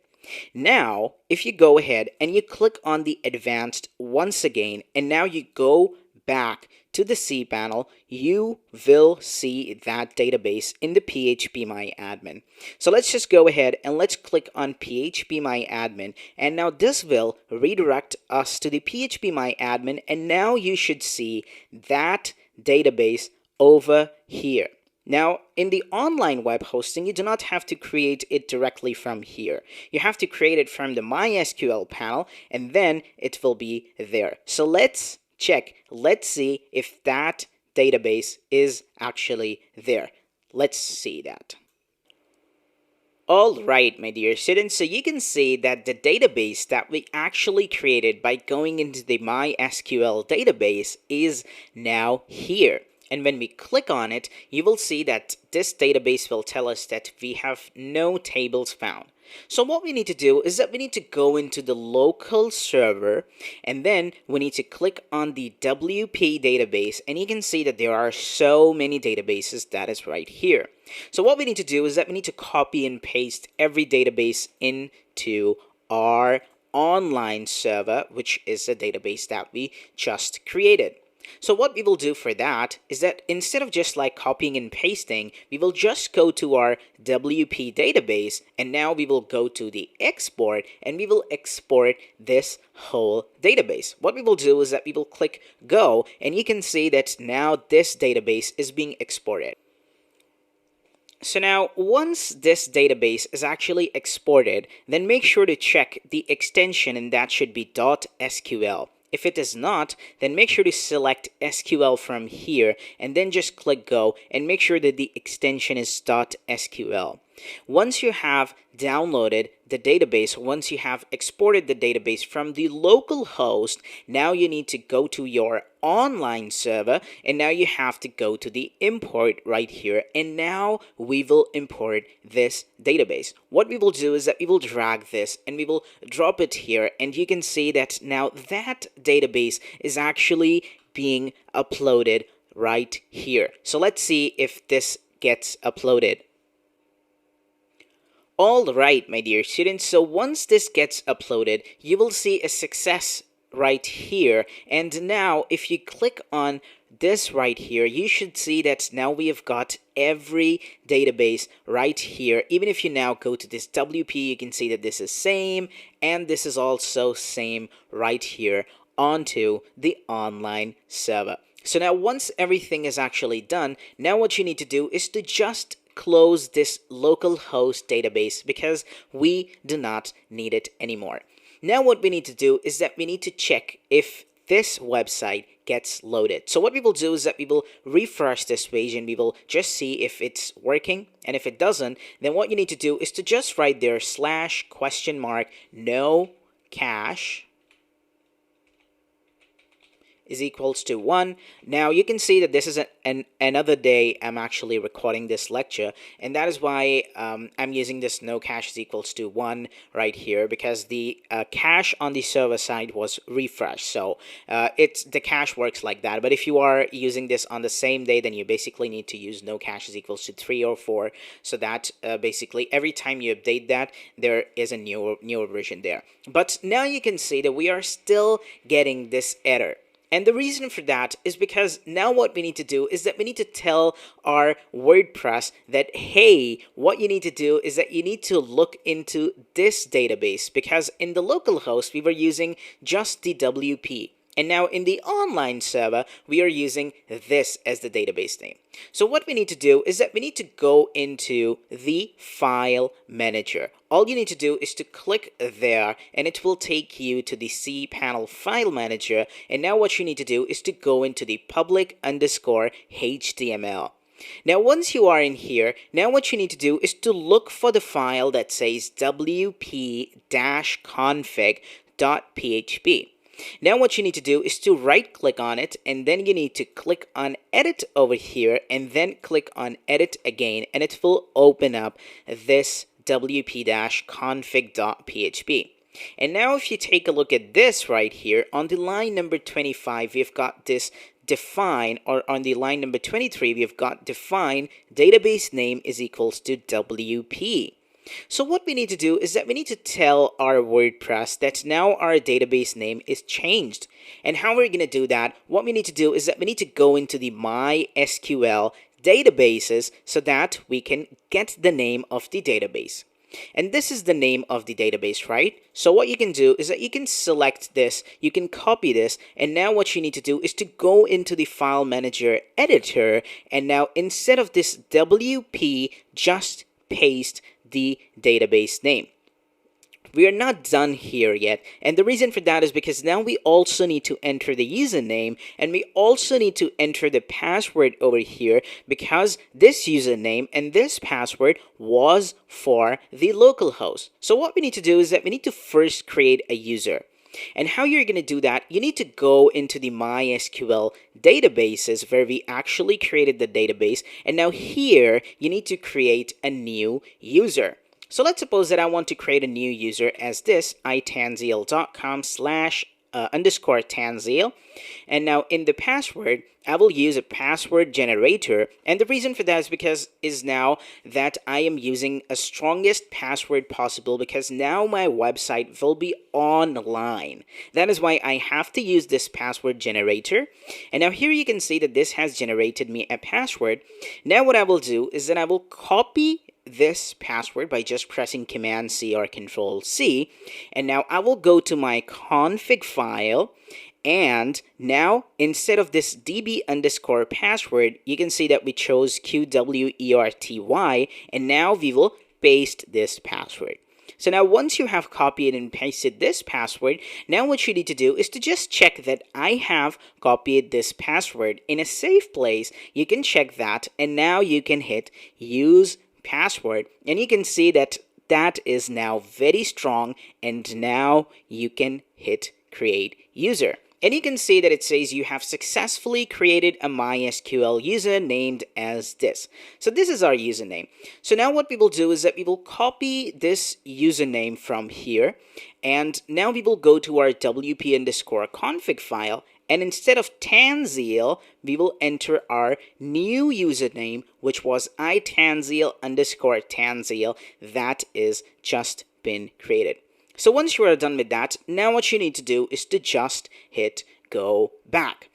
Now if you go ahead and you click on the advanced once again, and now you go back to the cPanel, you will see that database in the phpMyAdmin. So let's just go ahead and let's click on phpMyAdmin, and now this will redirect us to the phpMyAdmin, and now you should see that database over here. Now, in the online web hosting, you do not have to create it directly from here. You have to create it from the MySQL panel, and then it will be there. So let's check. Let's see if that database is actually there. Let's see that. All right, my dear students, so you can see that the database that we actually created by going into the MySQL database is now here. And when we click on it, you will see that this database will tell us that we have no tables found. So what we need to do is that we need to go into the local server, and then we need to click on the WP database, and you can see that there are so many databases that is right here. So what we need to do is that we need to copy and paste every database into our online server, which is the database that we just created. So what we will do for that is that instead of just like copying and pasting, we will just go to our WP database, and now we will go to the export, and we will export this whole database. What we will do is that we will click go, and you can see that now this database is being exported. So now, once this database is actually exported, then make sure to check the extension, and that should be .sql. If it is not, then make sure to select SQL from here, and then just click go, and make sure that the extension is .sql. Once you have downloaded the database, once you have exported the database from the local host, now you need to go to your online server, and now you have to go to the import right here, and now we will import this database. What we will do is that we will drag this and we will drop it here, and you can see that now that database is actually being uploaded right here. So let's see if this gets uploaded. All right, my dear students, so once this gets uploaded, you will see a success right here. And now if you click on this right here, you should see that now we have got every database right here. Even if you now go to this WP, you can see that this is same, and this is also same right here onto the online server. So now once everything is actually done, now what you need to do is to just close this local host database because we do not need it anymore. Now what we need to do is that we need to check if this website gets loaded. So what we will do is that we will refresh this page and we will just see if it's working, and if it doesn't, then what you need to do is to just write there / no cache is equals to 1. Now you can see that this is another day I'm actually recording this lecture, and that is why I'm using this no cache is equals to 1 right here, because the cache on the server side was refreshed. So the cache works like that. But if you are using this on the same day, then you basically need to use no cache is equals to 3 or 4, so that basically every time you update that, there is a newer version there. But now you can see that we are still getting this error. And the reason for that is because now what we need to do is that we need to tell our WordPress that, hey, what you need to do is that you need to look into this database, because in the local host, we were using just the WP. And now in the online server, we are using this as the database name. So what we need to do is that we need to go into the file manager. All you need to do is to click there, and it will take you to the cPanel file manager. And now what you need to do is to go into the public_HTML. Now once you are in here, now what you need to do is to look for the file that says wp-config.php. Now what you need to do is to right click on it, and then you need to click on edit over here, and then click on edit again, and it will open up this wp-config.php. And now if you take a look at this right here, on the line number 25, we've got this define, or on the line number 23, we've got define database name is equals to WP. So what we need to do is that we need to tell our WordPress that now our database name is changed. And how we're going to do that, what we need to do is that we need to go into the MySQL databases so that we can get the name of the database. And this is the name of the database, right? So what you can do is that you can select this, you can copy this, and now what you need to do is to go into the file manager editor, and now instead of this WP, just paste the database name. We are not done here yet, and the reason for that is because now we also need to enter the username, and we also need to enter the password over here, because this username and this password was for the local host. So what we need to do is that we need to first create a user. And how you're going to do that, you need to go into the MySQL databases where we actually created the database, and now here you need to create a new user. So let's suppose that I want to create a new user as this itanziel.com/_Tanziel. And now in the password, I will use a password generator. And the reason for that is because now that I am using a strongest password possible, because now my website will be online. That is why I have to use this password generator. And now here you can see that this has generated me a password. Now what I will do is that I will copy this password by just pressing Command C or Control C, and now I will go to my config file, and now instead of this db_password, you can see that we chose QWERTY, and now we will paste this password. So now once you have copied and pasted this password, now what you need to do is to just check that I have copied this password in a safe place. You can check that, and now you can hit use password, and you can see that that is now very strong, and now you can hit create user. And you can see that it says you have successfully created a MySQL user named as this. So this is our username. So now what we will do is that we will copy this username from here. And now we will go to our wp_config file. And instead of Tanzil, we will enter our new username, which was itanzil_Tanzil. That is just been created. So once you are done with that, now what you need to do is to just hit go back.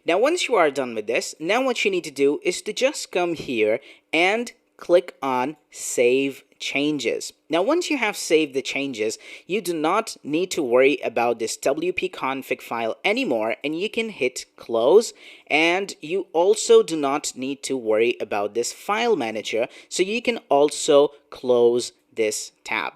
Now once you are done with this, now what you need to do is to just come here and click on save changes. Now once you have saved the changes, you do not need to worry about this wp config file anymore, and you can hit close. And you also do not need to worry about this file manager, so you can also close this tab.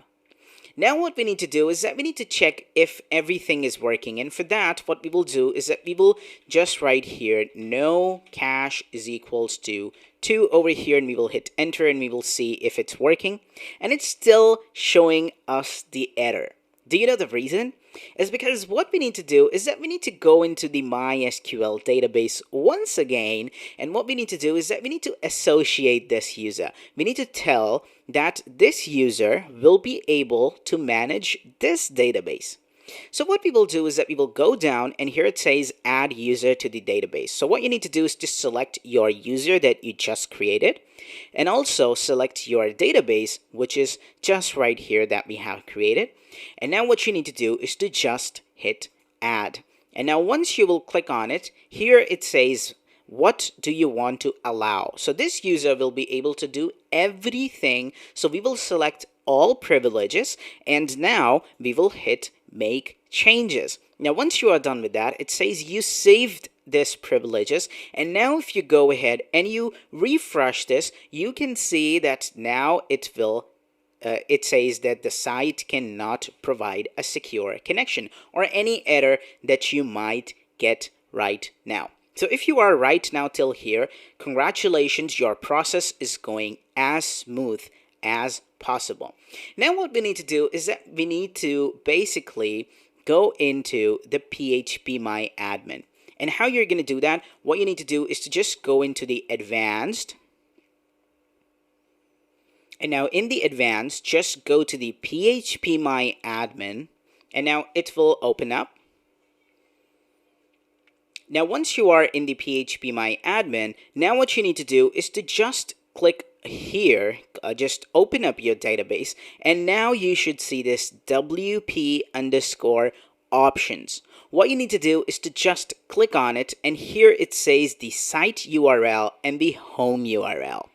Now what we need to do is that we need to check if everything is working, and for that what we will do is that we will just write here no cache is equals to 2 over here, and we will hit enter, and we will see if it's working, and it's still showing us the error. Do you know the reason? It's because what we need to do is that we need to go into the MySQL database once again, and what we need to do is that we need to associate this user. We need to tell that this user will be able to manage this database. So what we will do is that we will go down, and here it says add user to the database. So what you need to do is just select your user that you just created, and also select your database, which is just right here that we have created. And now what you need to do is to just hit add. And now once you will click on it, here it says what do you want to allow. So this user will be able to do everything. So we will select all privileges, and now we will hit make changes. Now once you are done with that, it says you saved this privileges, and now if you go ahead and you refresh this, you can see that now it will it says that the site cannot provide a secure connection, or any error that you might get right now. So if you are right now till here, congratulations, your process is going as smooth as possible. Now what we need to do is that we need to basically go into the phpMyAdmin. And how you're going to do that, what you need to do is to just go into the advanced. And now in the advanced, just go to the phpMyAdmin, and now it will open up. Now once you are in the phpMyAdmin, now what you need to do is to just click here, just open up your database, and now you should see this wp_options. What you need to do is to just click on it, and here it says the site URL and the home URL.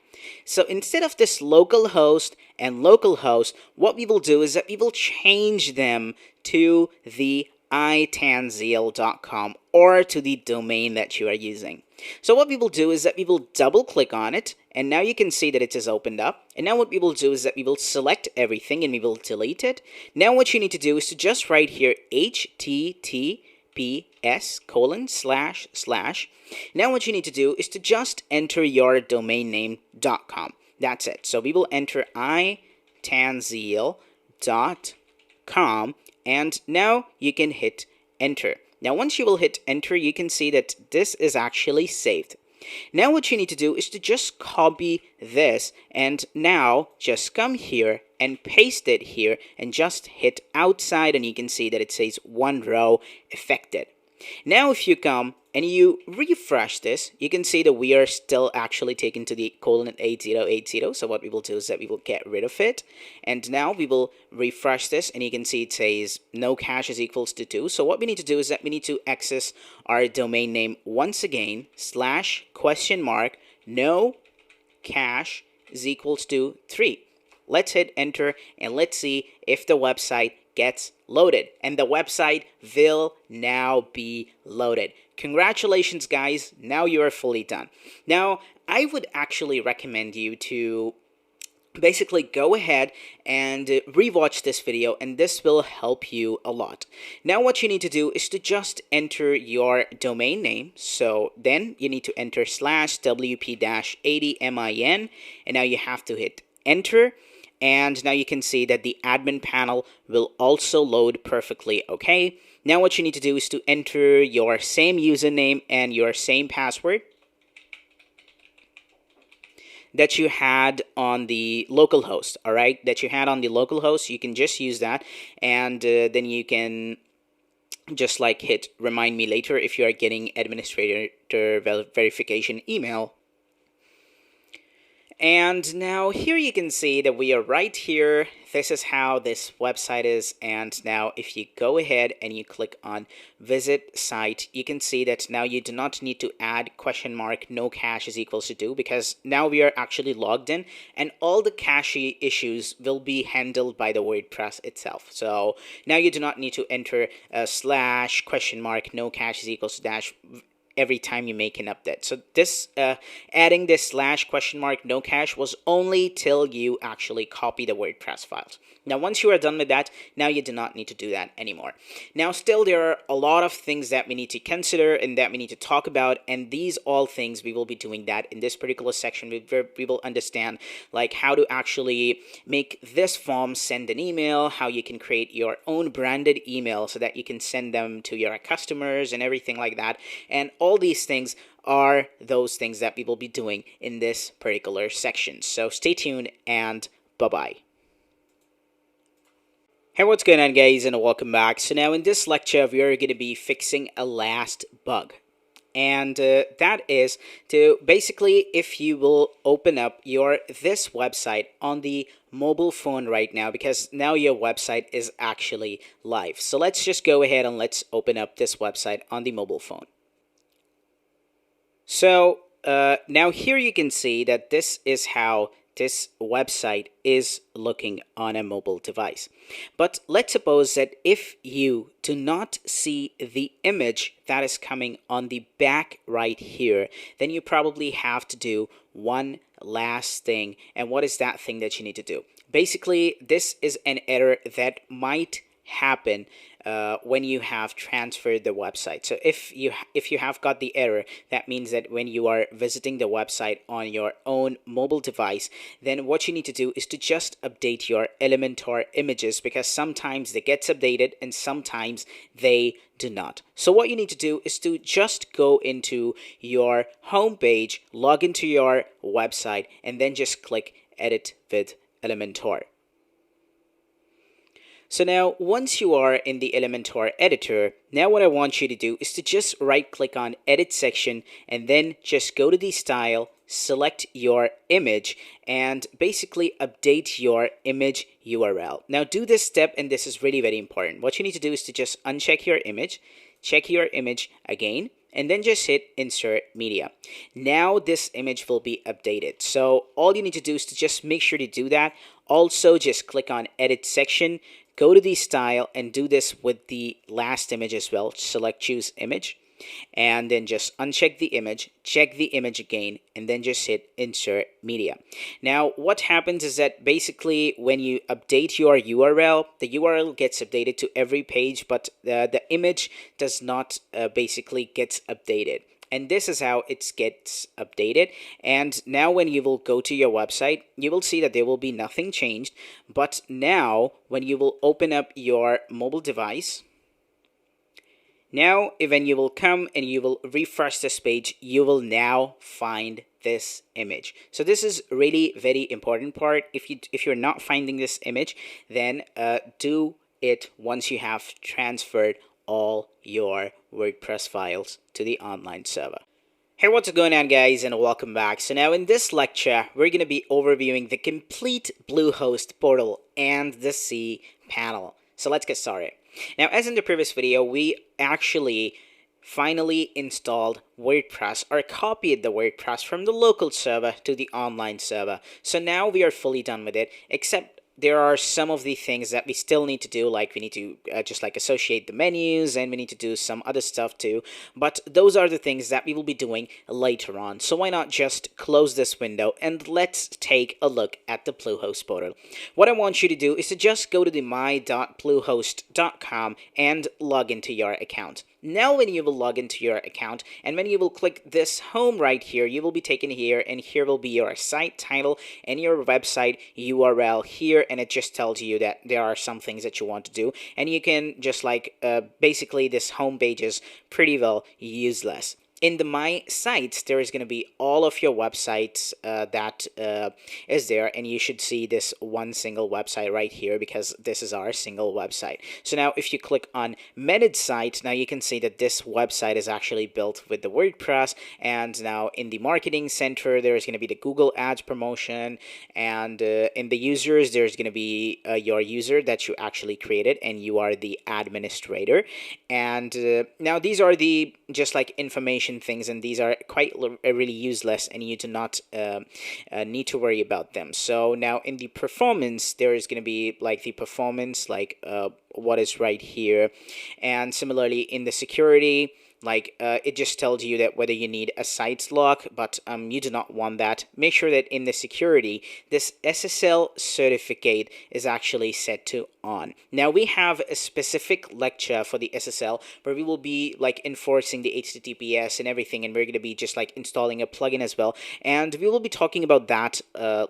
So instead of this localhost and localhost, what we will do is that we will change them to the itanzil.com or to the domain that you are using. So what we will do is that we will double click on it, and now you can see that it is opened up. And now what we will do is that we will select everything and we will delete it. Now what you need to do is to just write here https://. Now what you need to do is to just enter your domain name.com. That's it. So we will enter itanzil.com, and now you can hit enter. Now once you will hit enter, you can see that this is actually saved. Now what you need to do is to just copy this, and now just come here and paste it here and just hit outside, and you can see that it says one row affected. Now if you come and you refresh this, you can see that we are still actually taken to the :8080. So what we will do is that we will get rid of it, and now we will refresh this, and you can see it says no cache is equals to 2. So what we need to do is that we need to access our domain name once again, /? no cache is equals to 3. Let's hit enter, and let's see if the website gets loaded, and the website will now be loaded. Congratulations guys, now you are fully done. Now I would actually recommend you to basically go ahead and rewatch this video, and this will help you a lot. Now what you need to do is to just enter your domain name. So then you need to enter /wp-80min, and now you have to hit enter, and now you can see that the admin panel will also load perfectly okay. Now what you need to do is to enter your same username and your same password that you had on the local host, all right? That you had on the local host, you can just use that, and then you can just like hit remind me later if you are getting administrator verification email. And now here you can see that we are right here. This is how this website is. And now if you go ahead and you click on visit site, you can see that now you do not need to add ? No cache is equals to 2, because now we are actually logged in and all the cache issues will be handled by the WordPress itself. So now you do not need to enter slash ? No cache is equals to dash every time you make an update. So this adding this slash ? No cache was only till you actually copy the WordPress files. Now once you are done with that, now you do not need to do that anymore. Now still there are a lot of things that we need to consider and that we need to talk about, and these all things we will be doing that in this particular section. We will understand like how to actually make this form send an email, how you can create your own branded email so that you can send them to your customers and everything like that. And all these things are those things that we will be doing in this particular section. So stay tuned and bye-bye. Hey, what's going on, guys, and welcome back. So now in this lecture, we are going to be fixing a last bug. And that is to basically, if you will open up this website on the mobile phone right now, because now your website is actually live. So let's just go ahead and let's open up this website on the mobile phone. So now here you can see that this is how this website is looking on a mobile device. But let's suppose that if you do not see the image that is coming on the back right here, then you probably have to do one last thing. And what is that thing that you need to do? Basically, this is an error that might happen when you have transferred the website. So if you have got the error, that means that when you are visiting the website on your own mobile device, then what you need to do is to just update your Elementor images, because sometimes they get updated and sometimes they do not. So what you need to do is to just go into your home page, log into your website, and then just click Edit with Elementor. So now, once you are in the Elementor editor, now what I want you to do is to just right-click on Edit section and then just go to the style, select your image, and basically update your image URL. Now do this step, and this is really very important. What you need to do is to just uncheck your image, check your image again, and then just hit Insert Media. Now this image will be updated. So all you need to do is to just make sure to do that. Also, just click on Edit section, go to the style, and do this with the last image as well. Select Choose Image, and then just uncheck the image, check the image again, and then just hit Insert Media. Now what happens is that basically when you update your URL, the URL gets updated to every page, but the image does not basically gets updated. And this is how it gets updated. And now when you will go to your website, you will see that there will be nothing changed. But now when you will open up your mobile device, now when you will come and you will refresh this page, you will now find this image. So this is really very important part. If you're not finding this image, then do it once you have transferred all your WordPress files to the online server. Hey, what's going on, guys, and welcome back. So now in this lecture, we're going to be overviewing the complete Bluehost portal and the cPanel. So let's get started. Now, as in the previous video, we actually finally installed WordPress, or copied the WordPress from the local server to the online server. So now we are fully done with it, except there are some of the things that we still need to do, like we need to just like associate the menus, and we need to do some other stuff too. But those are the things that we will be doing later on. So why not just close this window and let's take a look at the Bluehost portal. What I want you to do is to just go to the my.bluehost.com and log into your account. Now when you will log into your account and when you will click this home right here, you will be taken here, and here will be your site title and your website URL here, and it just tells you that there are some things that you want to do, and you can just like basically this home page is pretty well useless. In the My Sites, there is going to be all of your websites that is there, and you should see this one single website right here because this is our single website. So now if you click on Manage Site, now you can see that this website is actually built with the WordPress, and now in the Marketing Center, there is going to be the Google Ads promotion, and in the users, there's going to be your user that you actually created, and you are the administrator. And now these are the just like information things, and these are quite really useless, and you do not need to worry about them. So now in the performance, there is going to be like the performance, like what is right here, and similarly in the security, like it just tells you that whether you need a sites lock, but you do not want that. Make sure that in the security, this SSL certificate is actually set to on. Now we have a specific lecture for the SSL where we will be like enforcing the HTTPS and everything, and we're going to be just like installing a plugin as well, and we will be talking about that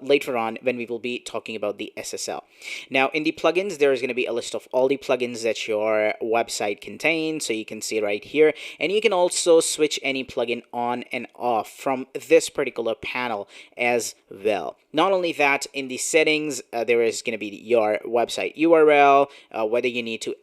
later on when we will be talking about the SSL. Now in the plugins, there is going to be a list of all the plugins that your website contains, so you can see right here. And you can also switch any plugin on and off from this particular panel as well. Not only that, in the settings, there is going to be your website URL, whether you need to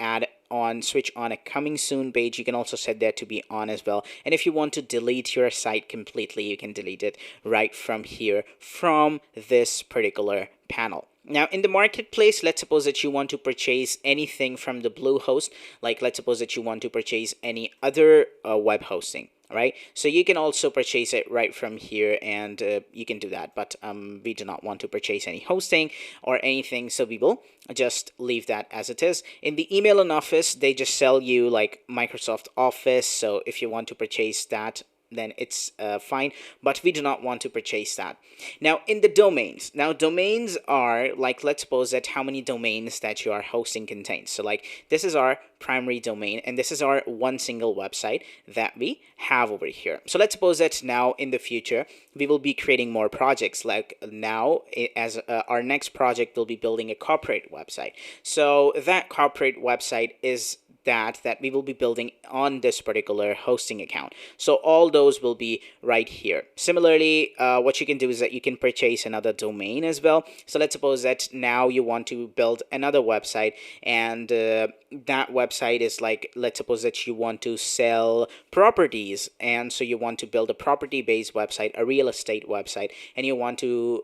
switch on a coming soon page, you can also set that to be on as well. And if you want to delete your site completely, you can delete it right from here, from this particular panel. Now in the marketplace, let's suppose that you want to purchase anything from the Bluehost, like let's suppose that you want to purchase any other web hosting. All right, so you can also purchase it right from here, and you can do that, but we do not want to purchase any hosting or anything, so we will just leave that as it is. In the email and office, they just sell you like Microsoft Office, so if you want to purchase that, then it's fine, but we do not want to purchase that. Now in the domains, now domains are like, let's suppose that how many domains that you are hosting contains. So like this is our primary domain, and this is our one single website that we have over here. So let's suppose that now in the future we will be creating more projects, like now as our next project will be building a corporate website. So that corporate website is that we will be building on this particular hosting account. So all those will be right here. Similarly, what you can do is that you can purchase another domain as well. So let's suppose that now you want to build another website, and that website is like, let's suppose that you want to sell properties, and so you want to build a property-based website, a real estate website, and you want to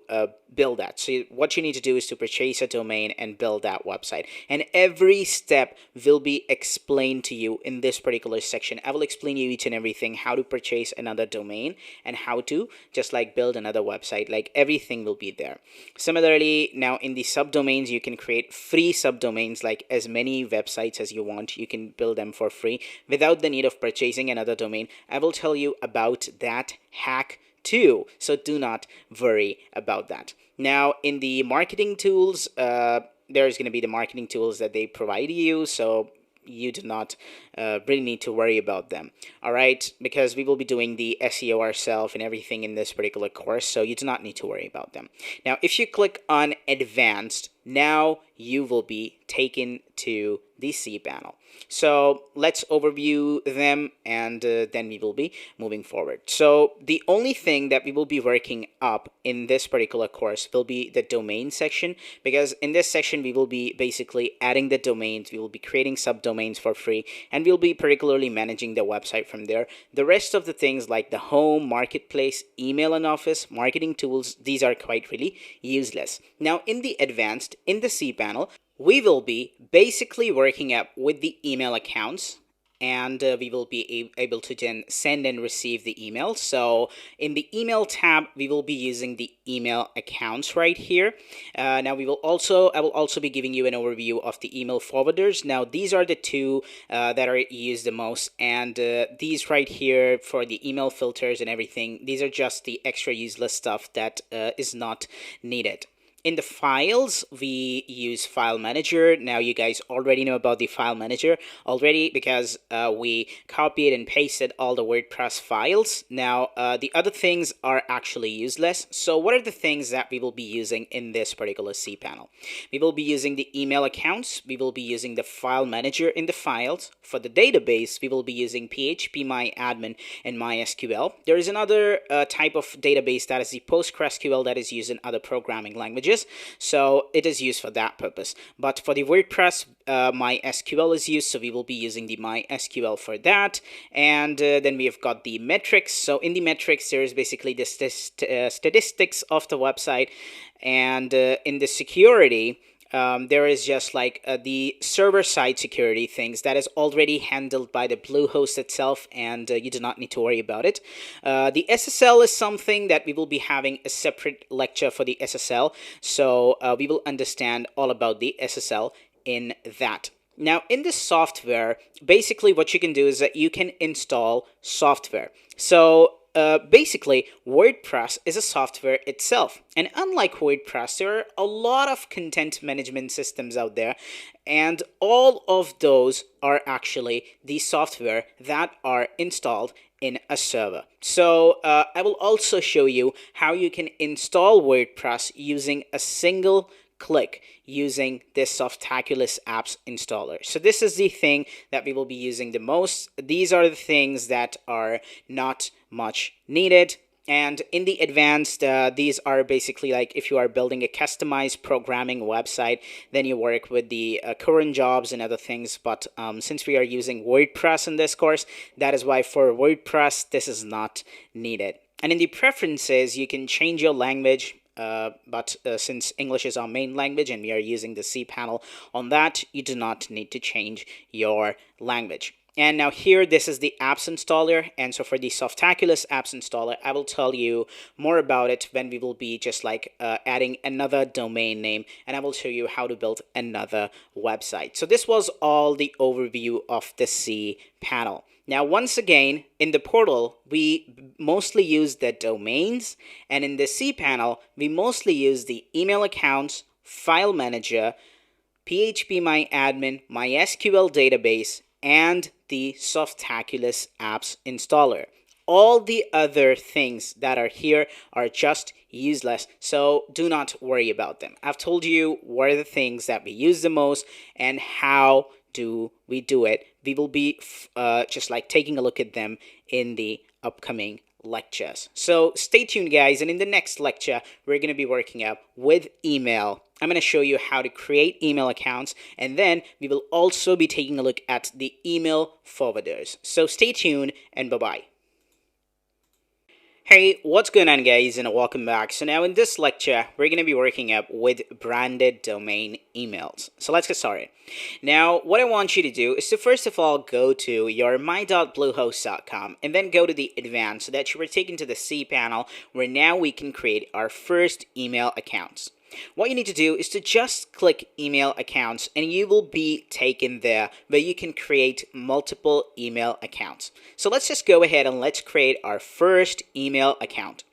build that. So what you need to do is to purchase a domain and build that website, and every step will be explained to you in this particular section. I will explain you each and everything, how to purchase another domain and how to just like build another website. Like everything will be there. Similarly, now in the subdomains, you can create free subdomains, like as many websites as you want. You can build them for free without the need of purchasing another domain. I will tell you about that hack too, so do not worry about that. Now in the marketing tools, there's going to be the marketing tools that they provide you, so you do not really need to worry about them. All right, because we will be doing the SEO ourselves and everything in this particular course, so you do not need to worry about them. Now if you click on advanced, now you will be taken to the cPanel. So let's overview them, and then we will be moving forward. So the only thing that we will be working up in this particular course will be the domain section, because in this section we will be basically adding the domains, we will be creating subdomains for free, and we'll be particularly managing the website from there. The rest of the things like the home, marketplace, email and office, marketing tools, these are quite really useless. Now in the advanced, in the cPanel, we will be basically working up with the email accounts, and we will be able to then send and receive the email. So in the email tab, we will be using the email accounts right here. Now I will also be giving you an overview of the email forwarders. Now these are the two that are used the most, and these right here for the email filters and everything, these are just the extra useless stuff that is not needed. In the files, we use File Manager. Now you guys already know about the File Manager already because we copied and pasted all the WordPress files. Now the other things are actually useless. So what are the things that we will be using in this particular cPanel? We will be using the email accounts. We will be using the File Manager in the files. For the database, we will be using PHP, and MySQL. There is another type of database that is the PostgreSQL that is used in other programming languages, so it is used for that purpose. But for the WordPress, MySQL is used, so we will be using the MySQL for that. And then we have got the metrics. So in the metrics, there is basically the statistics of the website, and in the security, there is just like the server-side security things that is already handled by the Bluehost itself, and you do not need to worry about it. The SSL is something that we will be having a separate lecture for the SSL, so we will understand all about the SSL in that. Now, in this software, basically what you can do is that you can install software. So basically, WordPress is a software itself. And unlike WordPress, there are a lot of content management systems out there. And all of those are actually the software that are installed in a server. So I will also show you how you can install WordPress using a single click using this Softaculous apps installer. So this is the thing that we will be using the most. These are the things that are not much needed. And in the advanced, these are basically like if you are building a customized programming website, then you work with the current jobs and other things. But since we are using WordPress in this course, that is why for WordPress, this is not needed. And in the preferences, you can change your language. But since English is our main language and we are using the cPanel on that, you do not need to change your language. And now here, this is the apps installer. And so for the Softaculous apps installer, I will tell you more about it when we will be just like adding another domain name, and I will show you how to build another website. So this was all the overview of the cPanel. Now, once again, in the portal, we mostly use the domains, and in the cPanel, we mostly use the email accounts, file manager, PHP MySQL database, and the Softaculous apps installer. All the other things that are here are just useless, so do not worry about them. I've told you what are the things that we use the most and how do we do it. We will be just like taking a look at them in the upcoming lectures. So stay tuned, guys, and in the next lecture, we're going to be working up with email. I'm going to show you how to create email accounts, and then we will also be taking a look at the email forwarders. So stay tuned, and bye-bye. Hey, what's going on, guys, and welcome back. So now in this lecture, we're going to be working up with branded domain emails. So let's get started. Now, what I want you to do is to first of all go to your my.bluehost.com and then go to the advanced so that you are taken to the cPanel where now we can create our first email accounts. What you need to do is to just click email accounts and you will be taken there where you can create multiple email accounts. So let's just go ahead and let's create our first email account.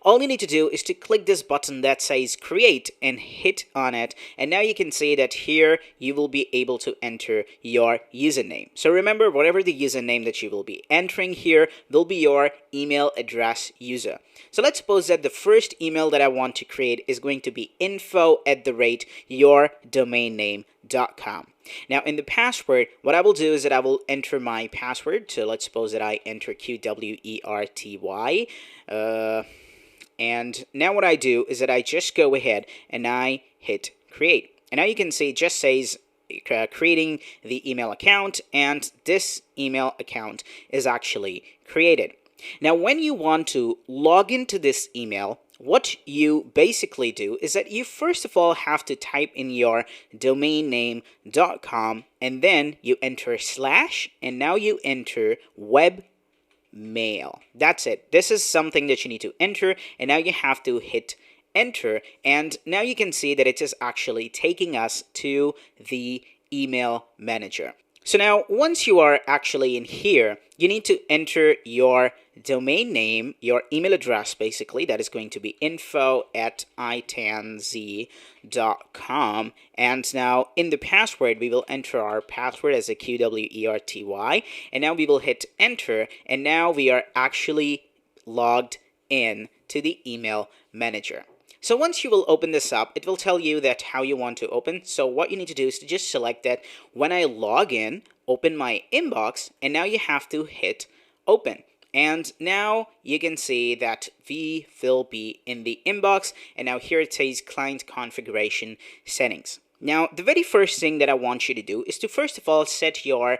All you need to do is to click this button that says create and hit on it, and now you can see that here you will be able to enter your username. So remember, whatever the username that you will be entering here will be your email address user. So let's suppose that the first email that I want to create is going to be info@yourdomainname.com. Now in the password, what I will do is that I will enter my password. So let's suppose that I enter QWERTY. And now what I do is that I just go ahead and I hit create. And now you can see it just says creating the email account, and this email account is actually created. Now when you want to log into this email, what you basically do is that you first of all have to type in your domainname.com and then you enter / and now you enter webmail. That's it. This is something that you need to enter, and now you have to hit enter, and now you can see that it is actually taking us to the email manager. So now, once you are actually in here, you need to enter your domain name, your email address, basically. That is going to be info@itanz.com. And now in the password, we will enter our password as a QWERTY. And now we will hit enter. And now we are actually logged in to the email manager. So once you will open this up, it will tell you that how you want to open. So what you need to do is to just select that when I log in, open my inbox, and now you have to hit open. And now you can see that we will be in the inbox, and now here it says client configuration settings. Now, the very first thing that I want you to do is to first of all set your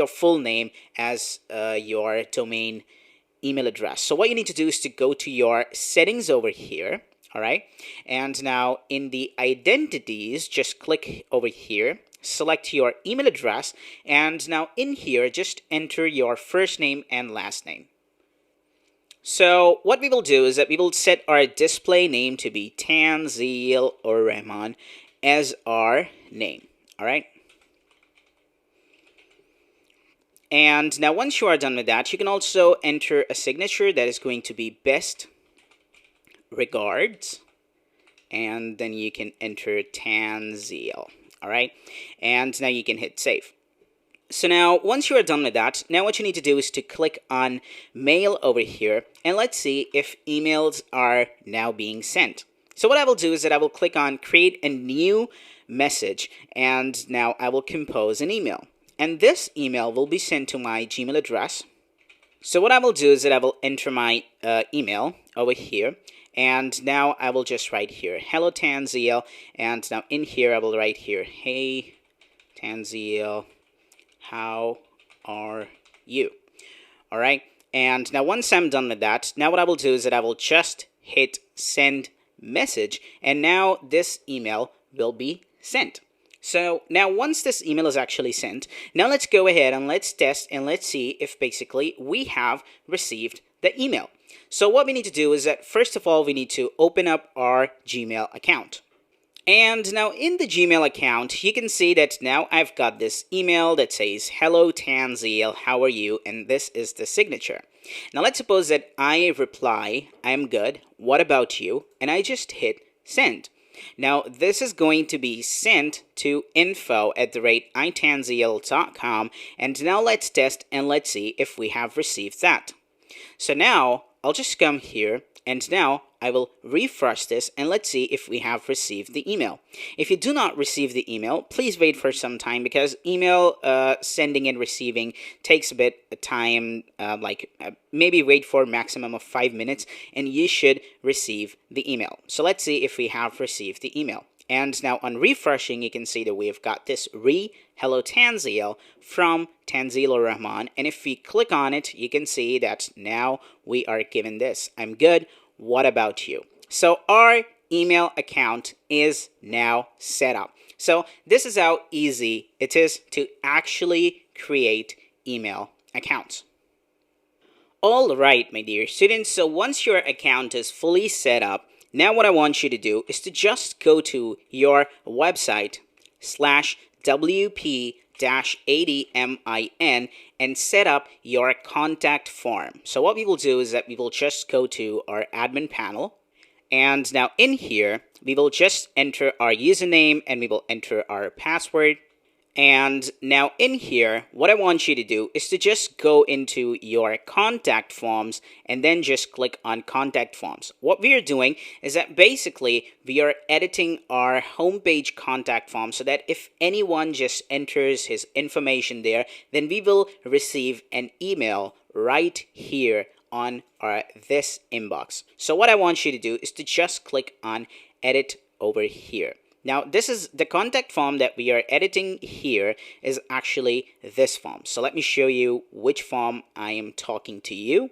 full name as your domain email address. So what you need to do is to go to your settings over here, all right? And now in the identities, just click over here, select your email address, and now in here, just enter your first name and last name. So what we will do is that we will set our display name to be Tanzil or Rahman as our name, all right? And now once you are done with that, you can also enter a signature that is going to be best regards, and then you can enter Tanzil, all right? And now you can hit save. So now once you are done with that, now what you need to do is to click on mail over here, and let's see if emails are now being sent. So what I will do is that I will click on create a new message, and now I will compose an email. And this email will be sent to my Gmail address. So what I will do is that I will enter my email over here. And now I will just write here, hello Tanzil. And now in here I will write here, hey Tanzil, how are you? All right. And now once I'm done with that, now what I will do is that I will just hit send message. And now this email will be sent. So now once this email is actually sent, now let's go ahead and let's test and let's see if basically we have received the email. So what we need to do is that first of all, we need to open up our Gmail account. And now in the Gmail account, you can see that now I've got this email that says, hello Tanzil, how are you? And this is the signature. Now let's suppose that I reply, I'm good, what about you? And I just hit send. Now, this is going to be sent to info@itanzil.com, and now let's test and let's see if we have received that. So now, I'll just come here, and now I will refresh this, and let's see if we have received the email. If you do not receive the email, please wait for some time, because email sending and receiving takes a bit of time, maybe wait for a maximum of 5 minutes, and you should receive the email. So let's see if we have received the email. And now on refreshing, you can see that we've got this hello Tanzil from Tanzil Rahman. And if we click on it, you can see that now we are given this. I'm good. What about you? So our email account is now set up. So this is how easy it is to actually create email accounts. All right, my dear students. So once your account is fully set up, now what I want you to do is to just go to your website /wp-admin and set up your contact form. So what we will do is that we will just go to our admin panel, and now in here we will just enter our username and we will enter our password. And now in here, what I want you to do is to just go into your contact forms and then just click on contact forms. What we are doing is that basically we are editing our homepage contact form so that if anyone just enters his information there, then we will receive an email right here on this inbox. So what I want you to do is to just click on edit over here. Now, this is the contact form that we are editing here is actually this form. So let me show you which form I am talking to you.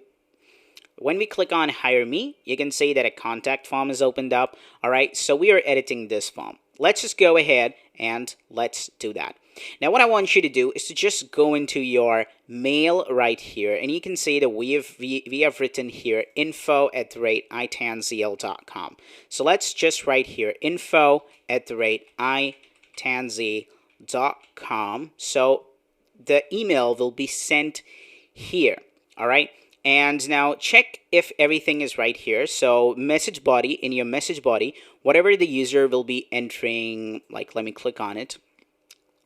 When we click on Hire Me, you can see that a contact form is opened up. All right, so we are editing this form. Let's just go ahead and let's do that. Now, what I want you to do is to just go into your mail right here, and you can see that we have written here info@itanzil.com. So let's just write here info@itanzil.com. gmail.com. So the email will be sent here. All right. And now check if everything is right here. So message body, in your message body, whatever the user will be entering, like let me click on it,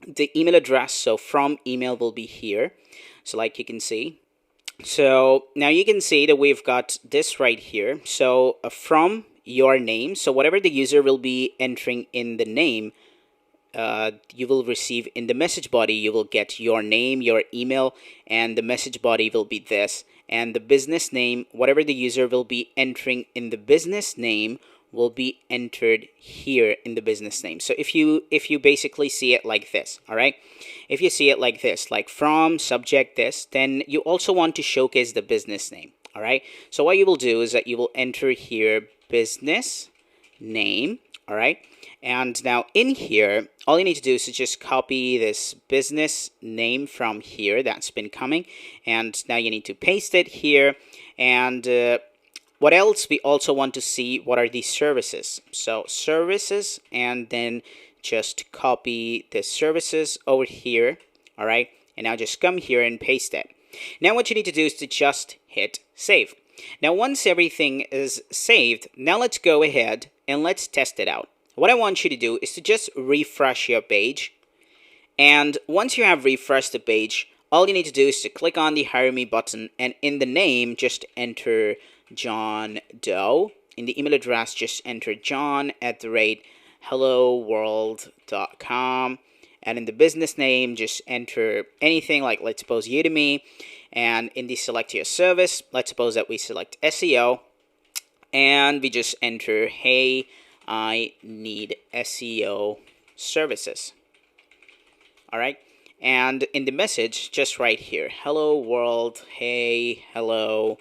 the email address, so from email will be here. So like you can see, so now you can see that we've got this right here. So from your name, so whatever the user will be entering in the name, you will receive in the message body, you will get your name, your email, and the message body will be this. And the business name, whatever the user will be entering in the business name, will be entered here in the business name. So if you basically see it like this, all right, if you see it like this, like from subject this, then you also want to showcase the business name. All right, so what you will do is that you will enter here business name. All right, and now in here, all you need to do is to just copy this business name from here that's been coming, and now you need to paste it here. And what else? We also want to see what are these services. So services, and then just copy the services over here. All right, and now just come here and paste it. Now what you need to do is to just hit save. Now once everything is saved, now let's go ahead and let's test it out. What I want you to do is to just refresh your page. And once you have refreshed the page, all you need to do is to click on the Hire Me button, and in the name, just enter John Doe. In the email address, just enter john@helloworld.com. And in the business name, just enter anything, like let's suppose Udemy. And in the select your service, let's suppose that we select SEO. And we just enter, hey, I need SEO services. All right. And in the message, just right here, hello world, hey, hello,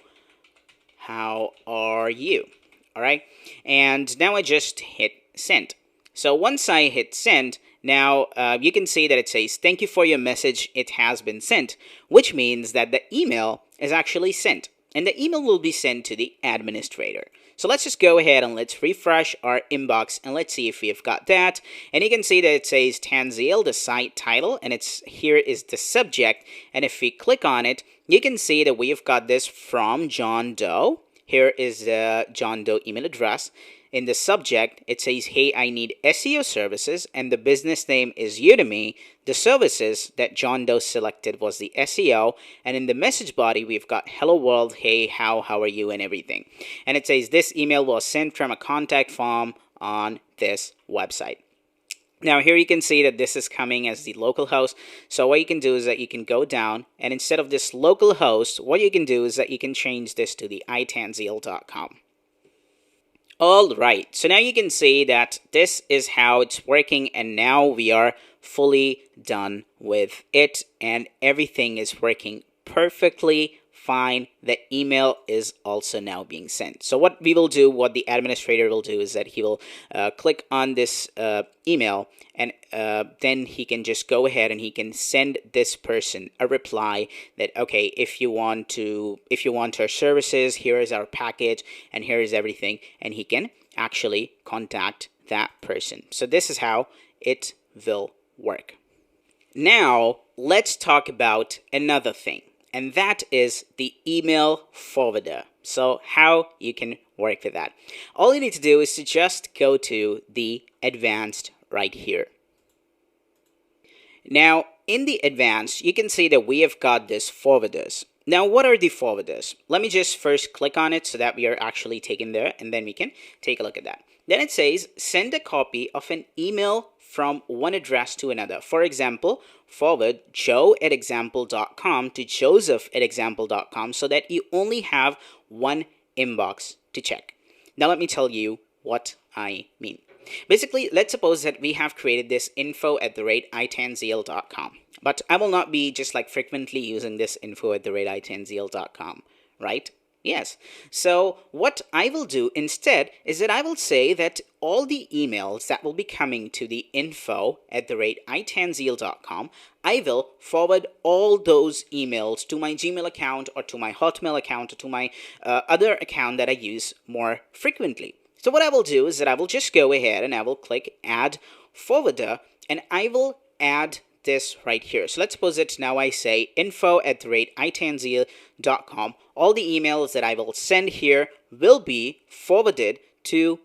how are you? All right. And now I just hit send. So once I hit send, now you can see that it says, thank you for your message. It has been sent, which means that the email is actually sent. And the email will be sent to the administrator. So let's just go ahead and let's refresh our inbox, and let's see if we've got that. And you can see that it says Tanzil, the site title, and it's here is the subject. And if we click on it, you can see that we've got this from John Doe. Here is the John Doe email address. In the subject, it says, hey, I need SEO services, and the business name is Udemy. The services that John Doe selected was the SEO, and in the message body, we've got hello world, hey, how are you, and everything. And it says, this email was sent from a contact form on this website. Now here you can see that this is coming as the local host. So what you can do is that you can go down, and instead of this local host, what you can do is that you can change this to the itanzil.com. All right, so now you can see that this is how it's working, and now we are fully done with it, and everything is working perfectly fine. The email is also now being sent. So what we will do, what the administrator will do, is that he will click on this email, and then he can just go ahead and he can send this person a reply that, okay, if you want our services, here is our package, and here is everything, and he can actually contact that person. So this is how it will work. Now let's talk about another thing, and that is the email forwarder. So how you can work with that. All you need to do is to just go to the advanced right here. Now in the advanced, you can see that we have got this forwarders. Now what are the forwarders? Let me just first click on it so that we are actually taken there, and then we can take a look at that. Then it says send a copy of an email from one address to another. For example, forward joe@example.com to joseph@example.com so that you only have one inbox to check. Now let me tell you what I mean. Basically, let's suppose that we have created this info@itanzil.com, but I will not be just like frequently using this info@itanzil.com, right? Yes. So what I will do instead is that I will say that all the emails that will be coming to the info@itanzil.com, I will forward all those emails to my Gmail account or to my Hotmail account or to my other account that I use more frequently. So what I will do is that I will just go ahead and I will click add forwarder, and I will add this right here. So let's suppose it now I say info@itanzil.com. All the emails that I will send here will be forwarded to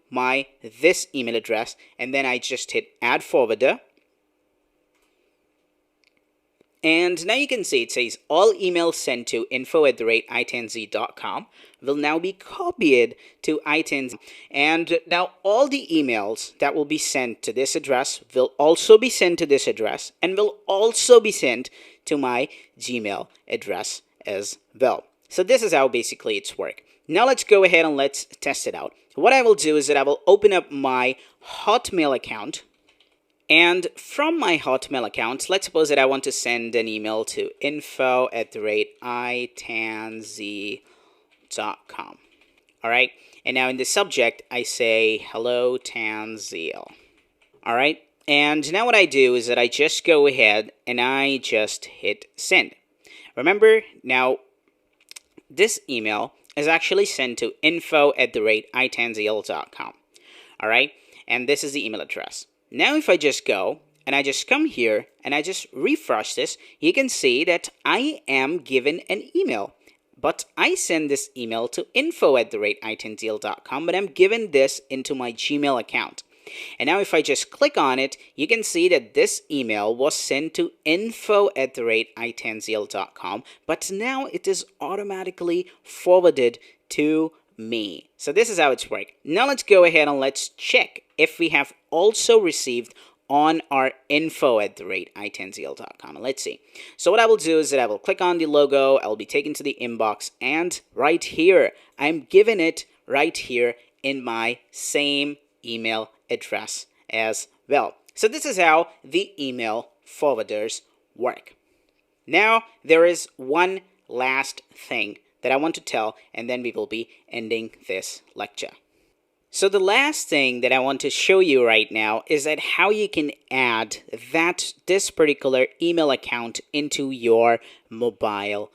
this email address, and then I just hit add forwarder. And now you can see it says all emails sent to info@itanzil.com will now be copied to iTanzil. And now all the emails that will be sent to this address will also be sent to this address and will also be sent to my Gmail address as well. So this is how basically it's work. Now let's go ahead and let's test it out. What I will do is that I will open up my Hotmail account. And from my Hotmail account, let's suppose that I want to send an email to info@itanzil.com. All right. And now in the subject, I say, hello, Tanzil. All right. And now what I do is that I just go ahead and I just hit send. Remember, now this email is actually sent to info@itanzil.com. All right. And this is the email address. Now if I just go and I just come here and I just refresh this, you can see that I am given an email. But I send this email to info@itanzil.com, but I'm given this into my Gmail account. And now if I just click on it, you can see that this email was sent to info@itanzil.com, but now it is automatically forwarded to me. So this is how it's worked. Now let's go ahead and let's check if we have also received on our info@itanzil.com. Let's see. So what I will do is that I will click on the logo, I'll be taken to the inbox, and right here, I'm given it right here in my same email address as well. So this is how the email forwarders work. Now, there is one last thing that I want to tell, and then we will be ending this lecture. So the last thing that I want to show you right now is that how you can add this particular email account into your mobile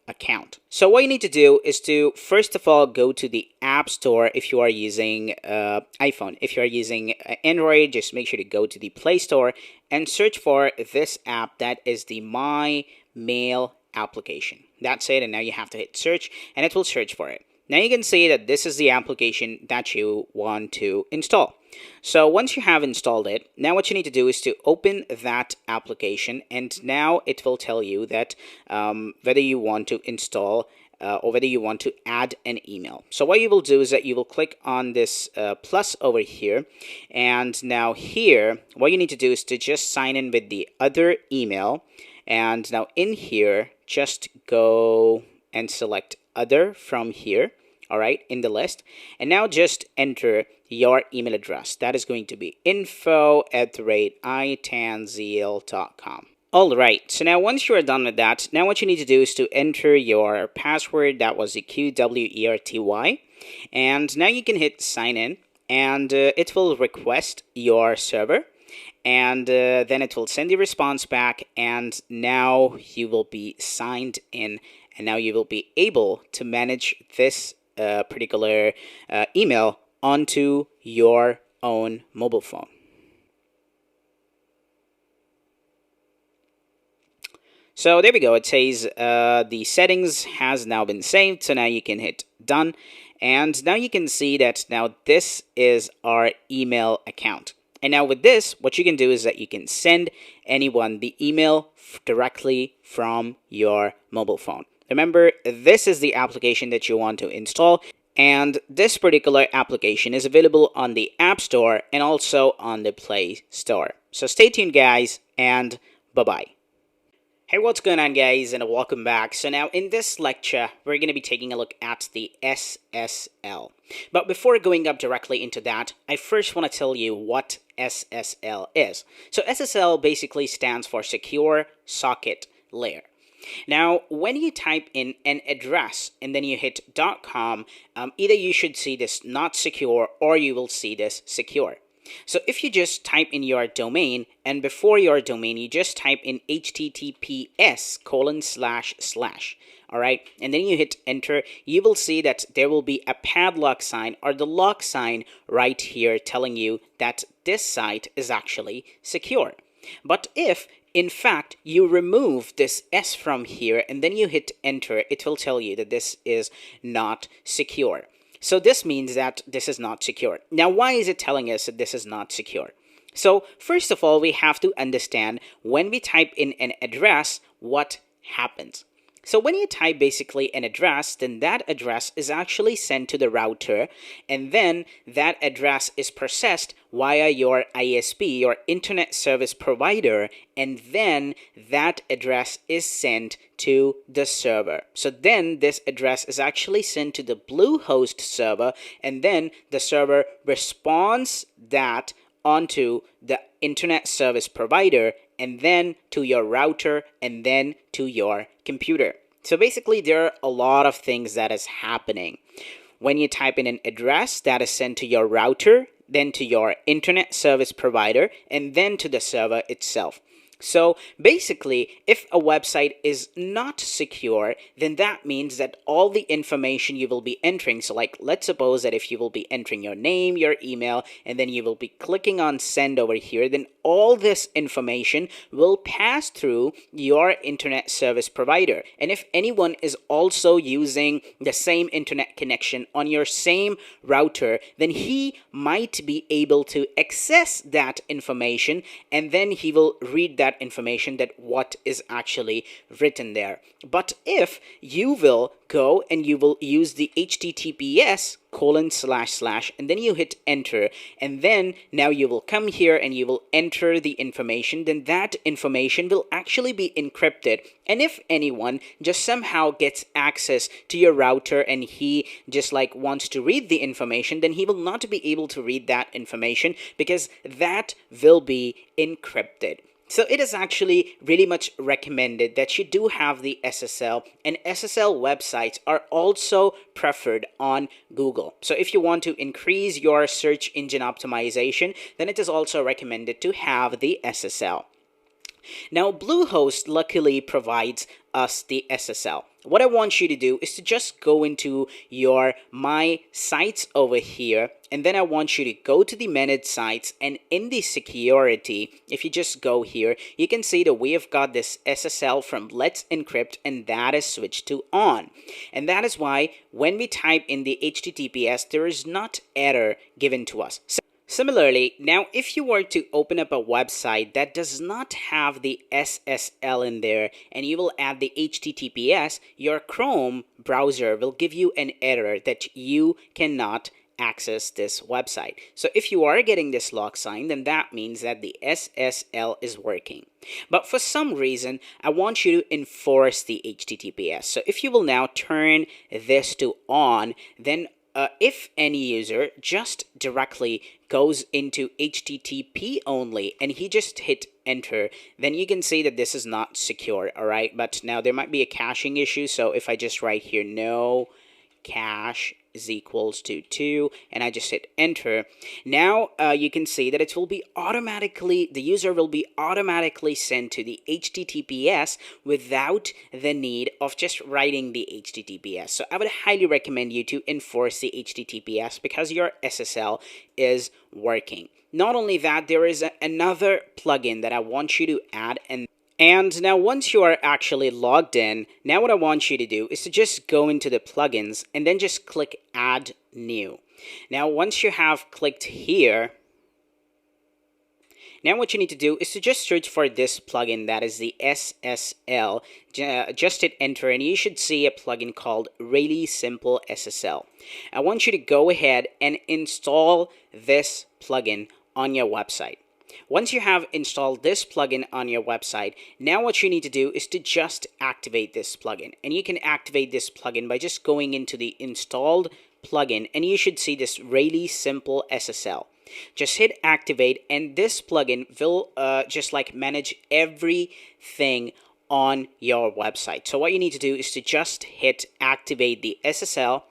account. So what you need to do is to first of all go to the App Store if you are using iPhone. If you are using Android, just make sure to go to the Play Store and search for this app that is the My Mail application. That's it, and now you have to hit search and it will search for it. Now you can see that this is the application that you want to install. So once you have installed it, now what you need to do is to open that application, and now it will tell you that whether you want to install or whether you want to add an email. So what you will do is that you will click on this plus over here, and now here what you need to do is to just sign in with the other email, and now in here just go and select other from here, all right, in the list, and now just enter your email address. That is going to be info@itanzil.com. All right, so now once you are done with that, now what you need to do is to enter your password. That was the QWERTY, and now you can hit sign in, and it will request your server, and then it will send the response back, and now you will be signed in, and now you will be able to manage this particular email onto your own mobile phone. So there we go. It says the settings has now been saved. So now you can hit done. And now you can see that now this is our email account. And now with this, what you can do is that you can send anyone the email directly from your mobile phone. Remember, this is the application that you want to install, and this particular application is available on the App Store and also on the Play Store. So stay tuned, guys, and bye-bye. Hey, what's going on, guys, and welcome back. So now in this lecture, we're going to be taking a look at the SSL. But before going up directly into that, I first want to tell you what SSL is. So SSL basically stands for Secure Socket Layer. Now, when you type in an address and then you hit .com, either you should see this not secure or you will see this secure. So if you just type in your domain, and before your domain, you just type in https://, all right, and then you hit enter, you will see that there will be a padlock sign or the lock sign right here telling you that this site is actually secure. But if in fact you remove this S from here and then you hit enter, it will tell you that this is not secure. So this means that this is not secure. Now, why is it telling us that this is not secure? So first of all, we have to understand when we type in an address, what happens. So when you type basically an address, then that address is actually sent to the router, and then that address is processed via your ISP, your internet service provider, and then that address is sent to the server. So then this address is actually sent to the Bluehost server, and then the server responds that onto the internet service provider, and then to your router, and then to your computer. So basically, there are a lot of things that is happening. When you type in an address, that is sent to your router, then to your internet service provider, and then to the server itself. So basically, if a website is not secure, then that means that all the information you will be entering, so like let's suppose that if you will be entering your name, your email, and then you will be clicking on send over here, then all this information will pass through your internet service provider. And if anyone is also using the same internet connection on your same router, then he might be able to access that information, and then he will read that information, that what is actually written there. But if you will go and you will use the HTTPS : and then you hit enter, and then now you will come here and you will enter the information, then that information will actually be encrypted. And if anyone just somehow gets access to your router and he just like wants to read the information, then he will not be able to read that information because that will be encrypted. So it is actually really much recommended that you do have the SSL, and SSL websites are also preferred on Google. So if you want to increase your search engine optimization, then it is also recommended to have the SSL. Now, Bluehost luckily provides us the SSL. What I want you to do is to just go into your My Sites over here, and then I want you to go to the Manage Sites, and in the security, if you just go here, you can see that we have got this SSL from Let's Encrypt, and that is switched to on. And that is why when we type in the HTTPS, there is not error given to us. Similarly, now if you were to open up a website that does not have the SSL in there and you will add the HTTPS, your Chrome browser will give you an error that you cannot access this website. So if you are getting this lock sign, then that means that the SSL is working. But for some reason, I want you to enforce the HTTPS. So if you will now turn this to on, then if any user just directly goes into HTTP only and he just hit enter, then you can see that this is not secure, all right? But now there might be a caching issue, so if I just write here no cache is equals to 2 and I just hit enter, now you can see that it will be automatically, the user will be automatically sent to the HTTPS without the need of just writing the HTTPS. So I would highly recommend you to enforce the HTTPS because your SSL is working. Not only that, there is another plugin that I want you to add, and now once you are actually logged in, now what I want you to do is to just go into the plugins and then just click add new. Now once you have clicked here, now what you need to do is to just search for this plugin, that is the SSL. Just hit enter and you should see a plugin called Really Simple SSL. I want you to go ahead and install this plugin on your website. Once you have installed this plugin on your website, now what you need to do is to just activate this plugin. And you can activate this plugin by just going into the installed plugin and you should see this Really Simple SSL. Just hit activate and this plugin will just like manage everything on your website. So what you need to do is to just hit activate the SSL,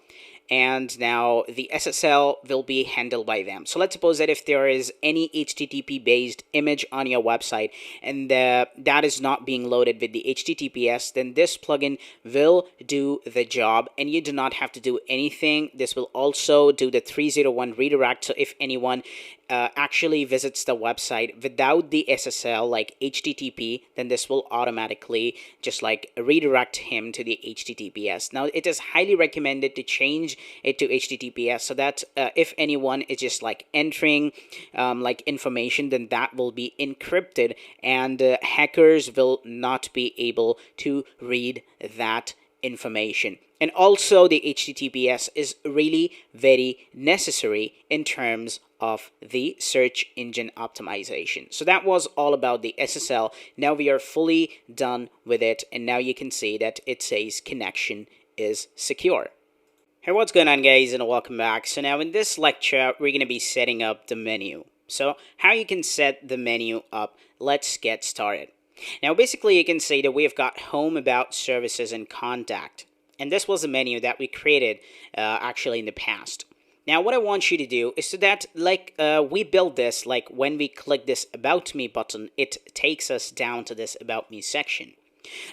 and now the SSL will be handled by them. So let's suppose that if there is any HTTP based image on your website and that is not being loaded with the HTTPS, then this plugin will do the job and you do not have to do anything. This will also do the 301 redirect. So if anyone actually visits the website without the SSL like HTTP, then this will automatically just like redirect him to the HTTPS. Now it is highly recommended to change it to HTTPS so that if anyone is just like entering like information, then that will be encrypted and hackers will not be able to read that information. And also the HTTPS is really very necessary in terms of the search engine optimization. So that was all about the SSL. Now we are fully done with it, and now you can see that it says connection is secure. Hey, what's going on, guys, and welcome back. So now in this lecture, we're going to be setting up the menu. So how you can set the menu up, let's get started. Now basically you can say that we've got home, about, services, and contact. And this was a menu that we created actually in the past. Now what I want you to do is so that like we build this, like when we click this About Me button, it takes us down to this About Me section.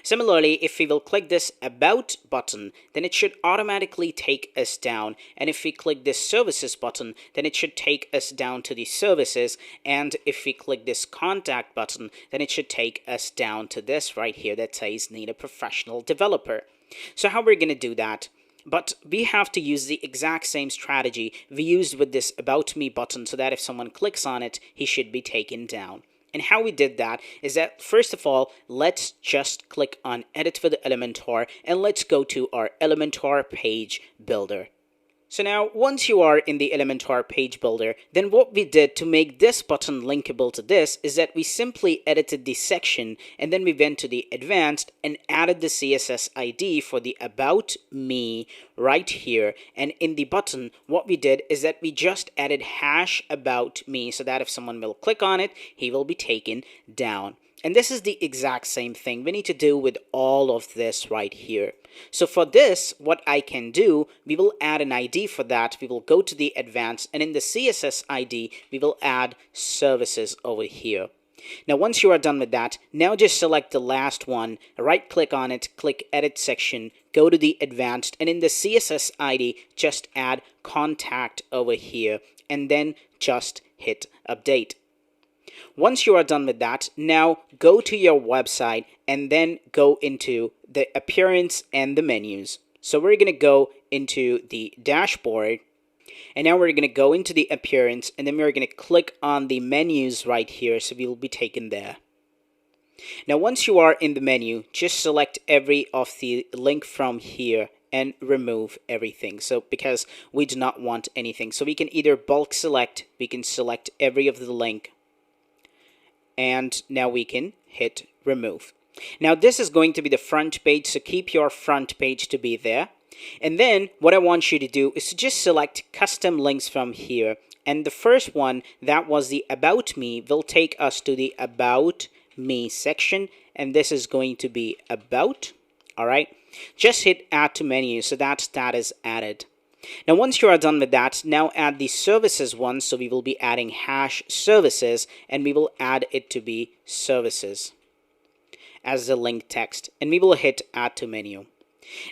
Similarly, if we will click this About button, then it should automatically take us down. And if we click this Services button, then it should take us down to the Services. And if we click this Contact button, then it should take us down to this right here that says Need a Professional Developer. So how we're going to do that? But we have to use the exact same strategy we used with this About Me button so that if someone clicks on it, he should be taken down. And how we did that is that, first of all, let's just click on Edit with Elementor and let's go to our Elementor page builder. So now, once you are in the Elementor page builder, then what we did to make this button linkable to this is that we simply edited the section and then we went to the advanced and added the CSS ID for the About Me right here. And in the button, what we did is that we just added #about_me so that if someone will click on it, he will be taken down. And this is the exact same thing we need to do with all of this right here. So for this, what I can do, we will add an ID for that. We will go to the advanced, and in the CSS ID, we will add services over here. Now, once you are done with that, now just select the last one, right click on it, click Edit Section, go to the advanced, and in the CSS ID, just add contact over here, and then just hit update. Once you are done with that, now go to your website and then go into the appearance and the menus. So we're going to go into the dashboard, and now we're going to go into the appearance, and then we're going to click on the menus right here, so we will be taken there. Now once you are in the menu, just select every of the link from here and remove everything. So because we do not want anything, so we can either bulk select, we can select every of the link, and now we can hit remove. Now this is going to be the front page, so keep your front page to be there. And then what I want you to do is to just select custom links from here. And the first one, that was the About Me, will take us to the About Me section. And this is going to be About. All right. Just hit Add to Menu, so that is added. Now once you are done with that, now add the services one, so we will be adding #services, and we will add it to be services as the link text, and we will hit Add to Menu.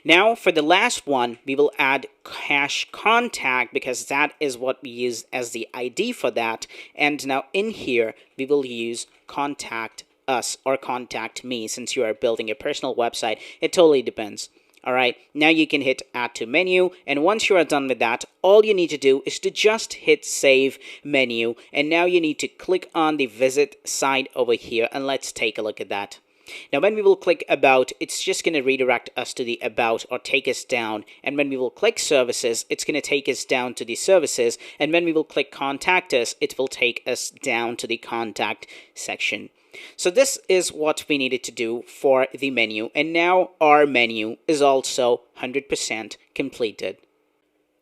Now for the last one, we will add #contact because that is what we use as the ID for that, and now in here we will use contact us or contact me. Since you are building a personal website, it totally depends. Alright, now you can hit Add to Menu, and once you are done with that, all you need to do is to just hit Save Menu, and now you need to click on the Visit side over here, and let's take a look at that. Now when we will click About, it's just going to redirect us to the About or take us down, and when we will click Services, it's going to take us down to the Services, and when we will click Contact Us, it will take us down to the Contact section. So this is what we needed to do for the menu, and now our menu is also 100% completed.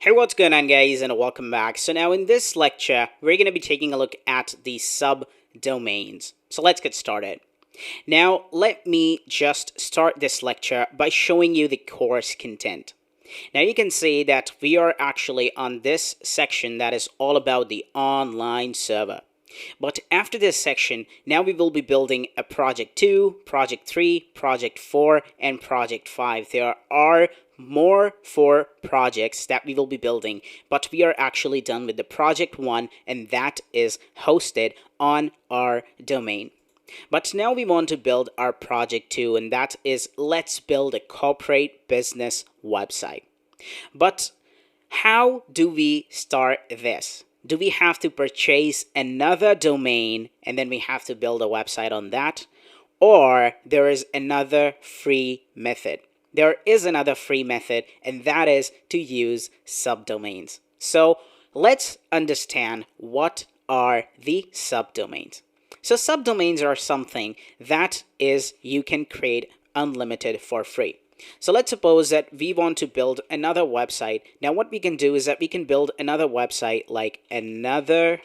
Hey, what's going on, guys, and welcome back. So now in this lecture, we're going to be taking a look at the subdomains. So let's get started. Now let me just start this lecture by showing you the course content. Now you can see that we are actually on this section that is all about the online server. But after this section, now we will be building a project 2, project 3, project 4, and project 5. There are more for projects that we will be building, but we are actually done with the project 1, and that is hosted on our domain. But now we want to build our project 2, and that is let's build a corporate business website. But how do we start this? Do we have to purchase another domain and then we have to build a website on that? Or there is another free method? There is another free method, and that is to use subdomains. So let's understand what are the subdomains. So subdomains are something that is you can create unlimited for free. So let's suppose that we want to build another website. Now what we can do is that we can build another website like another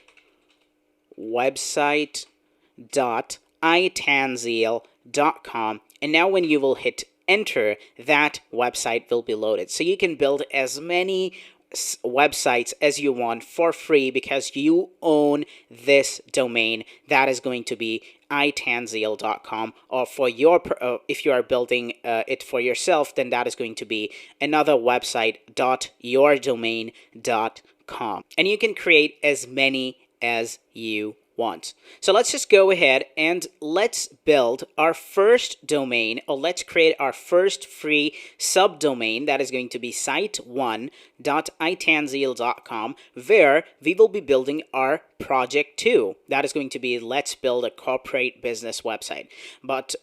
website.itanzil.com, and now when you will hit enter, that website will be loaded. So you can build as many websites as you want for free because you own this domain. That is going to be itanzil.com, or for your if you are building it for yourself, then that is going to be another website.yourdomain.com, and you can create as many as you want. So let's just go ahead and let's build our first domain, or let's create our first free subdomain. That is going to be site1.itanzil.com, where we will be building our project 2. That is going to be let's build a corporate business website. But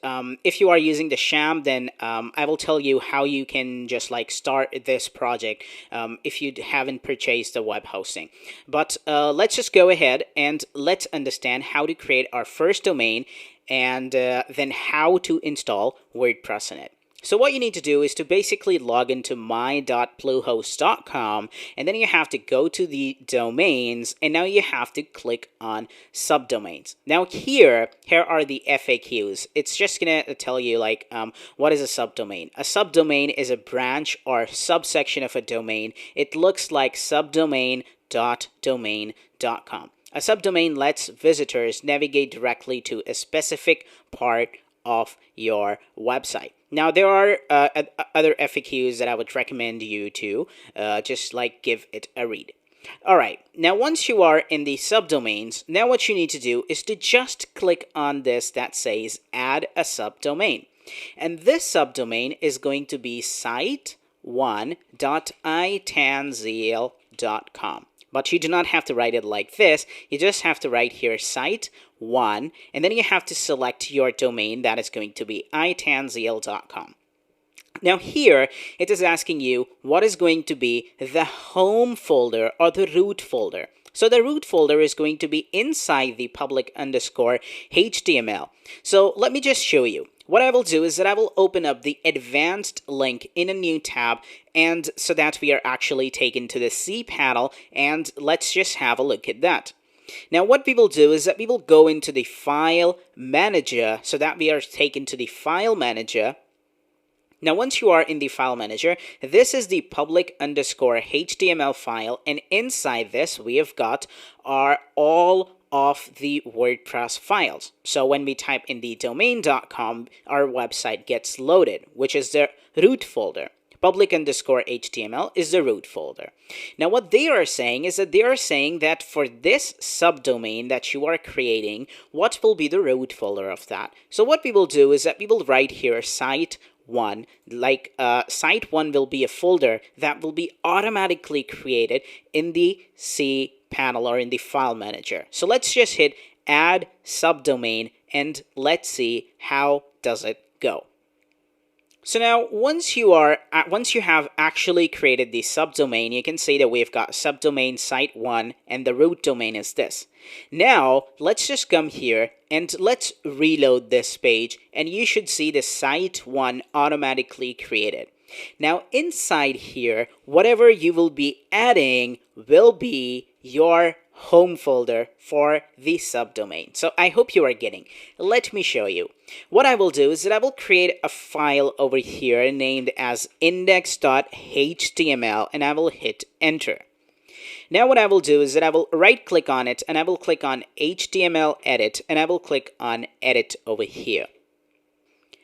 if you are using the sham, then I will tell you how you can just like start this project if you haven't purchased the web hosting. But let's just go ahead and let's understand how to create our first domain, and then how to install WordPress in it. So what you need to do is to basically log into my.bluehost.com, and then you have to go to the domains, and now you have to click on subdomains. Now here are the FAQs. It's just gonna tell you like what is a subdomain. A subdomain is a branch or subsection of a domain. It looks like subdomain.domain.com. A subdomain lets visitors navigate directly to a specific part of your website. Now, there are other FAQs that I would recommend you to just like give it a read. All right, now once you are in the subdomains, now what you need to do is to just click on this that says add a subdomain. And this subdomain is going to be site1.itanzil.com. But you do not have to write it like this. You just have to write here site1, and then you have to select your domain. That is going to be itanzil.com. Now here, it is asking you what is going to be the home folder or the root folder. So the root folder is going to be inside the public underscore HTML. So let me just show you. What I will do is that I will open up the advanced link in a new tab, and so that we are actually taken to the cPanel, and let's just have a look at that. Now what we will do is that we will go into the file manager, so that we are taken to the file manager. Now once you are in the file manager, this is the public underscore HTML file, and inside this we have got all of the WordPress files. So when we type in the domain.com, our website gets loaded, which is the root folder. Public underscore HTML is the root folder. Now what they are saying is that they are saying that for this subdomain that you are creating, what will be the root folder of that? So what we will do is that we will write here site1, like site1 will be a folder that will be automatically created in the cPanel or in the file manager. So let's just hit add subdomain, and let's see how does it go. So now once you have actually created the subdomain, you can see that we've got subdomain site1 and the root domain is this. Now let's just come here and let's reload this page, and you should see the site1 automatically created. Now inside here, whatever you will be adding will be your home folder for the subdomain. So I hope you are getting. Let me show you. What I will do is that I will create a file over here named as index.html, and I will hit enter. Now what I will do is that I will right click on it, and I will click on HTML edit, and I will click on edit over here.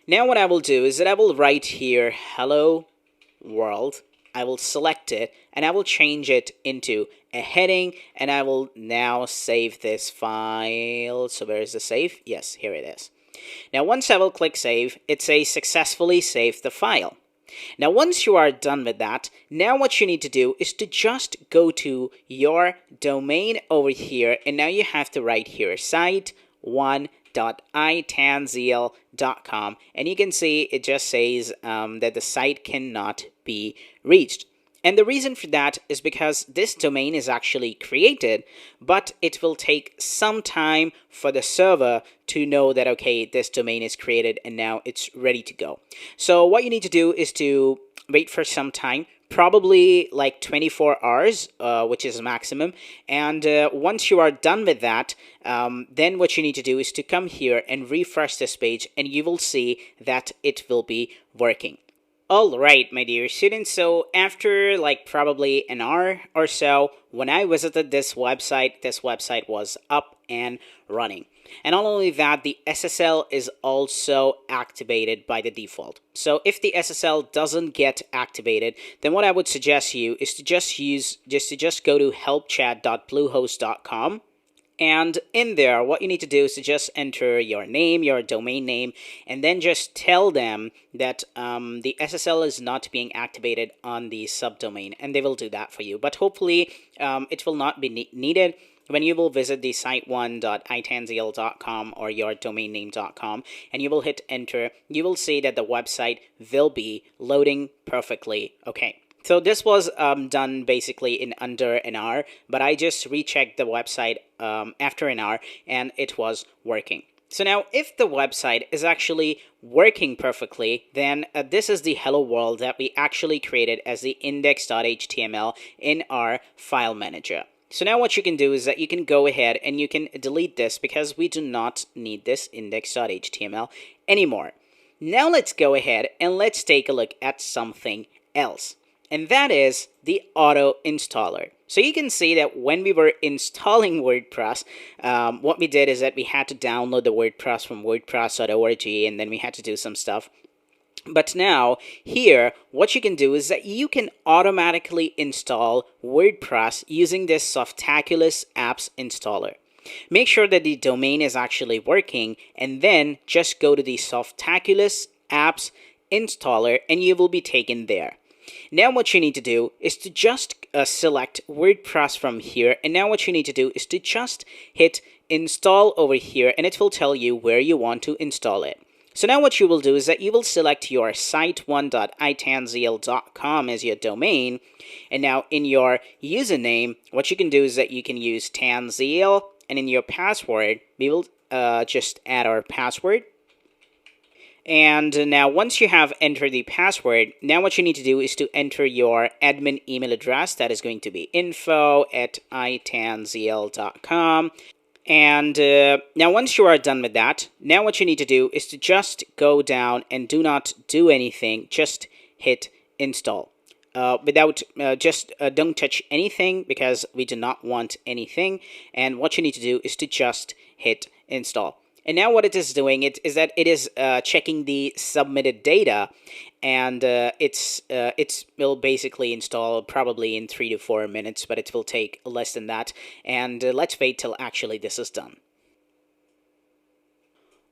Now what I will do is that I will write here hello world. I will select it and I will change it into a heading, and I will now save this file. So where is the save? Yes, here it is. Now once I will click save, it says successfully saved the file. Now once you are done with that, now what you need to do is to just go to your domain over here, and now you have to write here site1.itanzil.com, and you can see it just says that the site cannot be reached. And the reason for that is because this domain is actually created, but it will take some time for the server to know that, okay, this domain is created and now it's ready to go. So what you need to do is to wait for some time, probably like 24 hours, which is maximum. And once you are done with that, then what you need to do is to come here and refresh this page, and you will see that it will be working. Alright, my dear students, so after like probably an hour or so, when I visited this website was up and running. And not only that, the SSL is also activated by the default. So if the SSL doesn't get activated, then what I would suggest you is to just go to helpchat.bluehost.com. And in there, what you need to do is to just enter your name, your domain name, and then just tell them that the SSL is not being activated on the subdomain, and they will do that for you. But hopefully, it will not be needed. When you will visit the site1.itanzil.com or your domain name.com, and you will hit enter, you will see that the website will be loading perfectly. Okay. So this was done basically in under an hour, but I just rechecked the website after an hour, and it was working. So now if the website is actually working perfectly, then this is the hello world that we actually created as the index.html in our file manager. So now what you can do is that you can go ahead and you can delete this because we do not need this index.html anymore. Now let's go ahead and let's take a look at something else. And that is the auto installer. So you can see that when we were installing WordPress, what we did is that we had to download the WordPress from wordpress.org, and then we had to do some stuff. But now here, what you can do is that you can automatically install WordPress using this Softaculous apps installer. Make sure that the domain is actually working, and then just go to the Softaculous apps installer, and you will be taken there. Now what you need to do is to just select WordPress from here, and now what you need to do is to just hit install over here, and it will tell you where you want to install it. So now what you will do is that you will select your site1.itanzil.com as your domain, and now in your username, what you can do is that you can use Tanzil, and in your password, we will just add our password. And now once you have entered the password, now what you need to do is to enter your admin email address. That is going to be info@itanzil.com. And now once you are done with that, now what you need to do is to just go down and do not do anything. Just hit install. Don't touch anything because we do not want anything. And what you need to do is to just hit install. And now what it is doing is that it is checking the submitted data, and it will basically install probably in 3 to 4 minutes, but it will take less than that. And let's wait till actually this is done.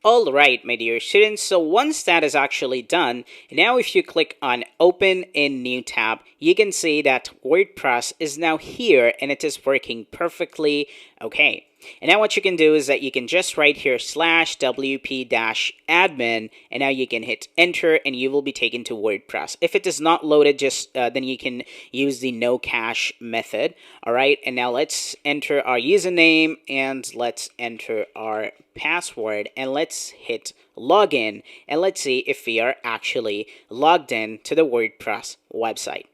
Alright, my dear students, so once that is actually done, now if you click on Open in New tab, you can see that WordPress is now here and it is working perfectly okay. And now what you can do is that you can just write here /wp-admin, and now you can hit enter and you will be taken to WordPress. If it is not loaded, just then you can use the no cache method. All right, and now let's enter our username and let's enter our password and let's hit login, and let's see if we are actually logged in to the WordPress website.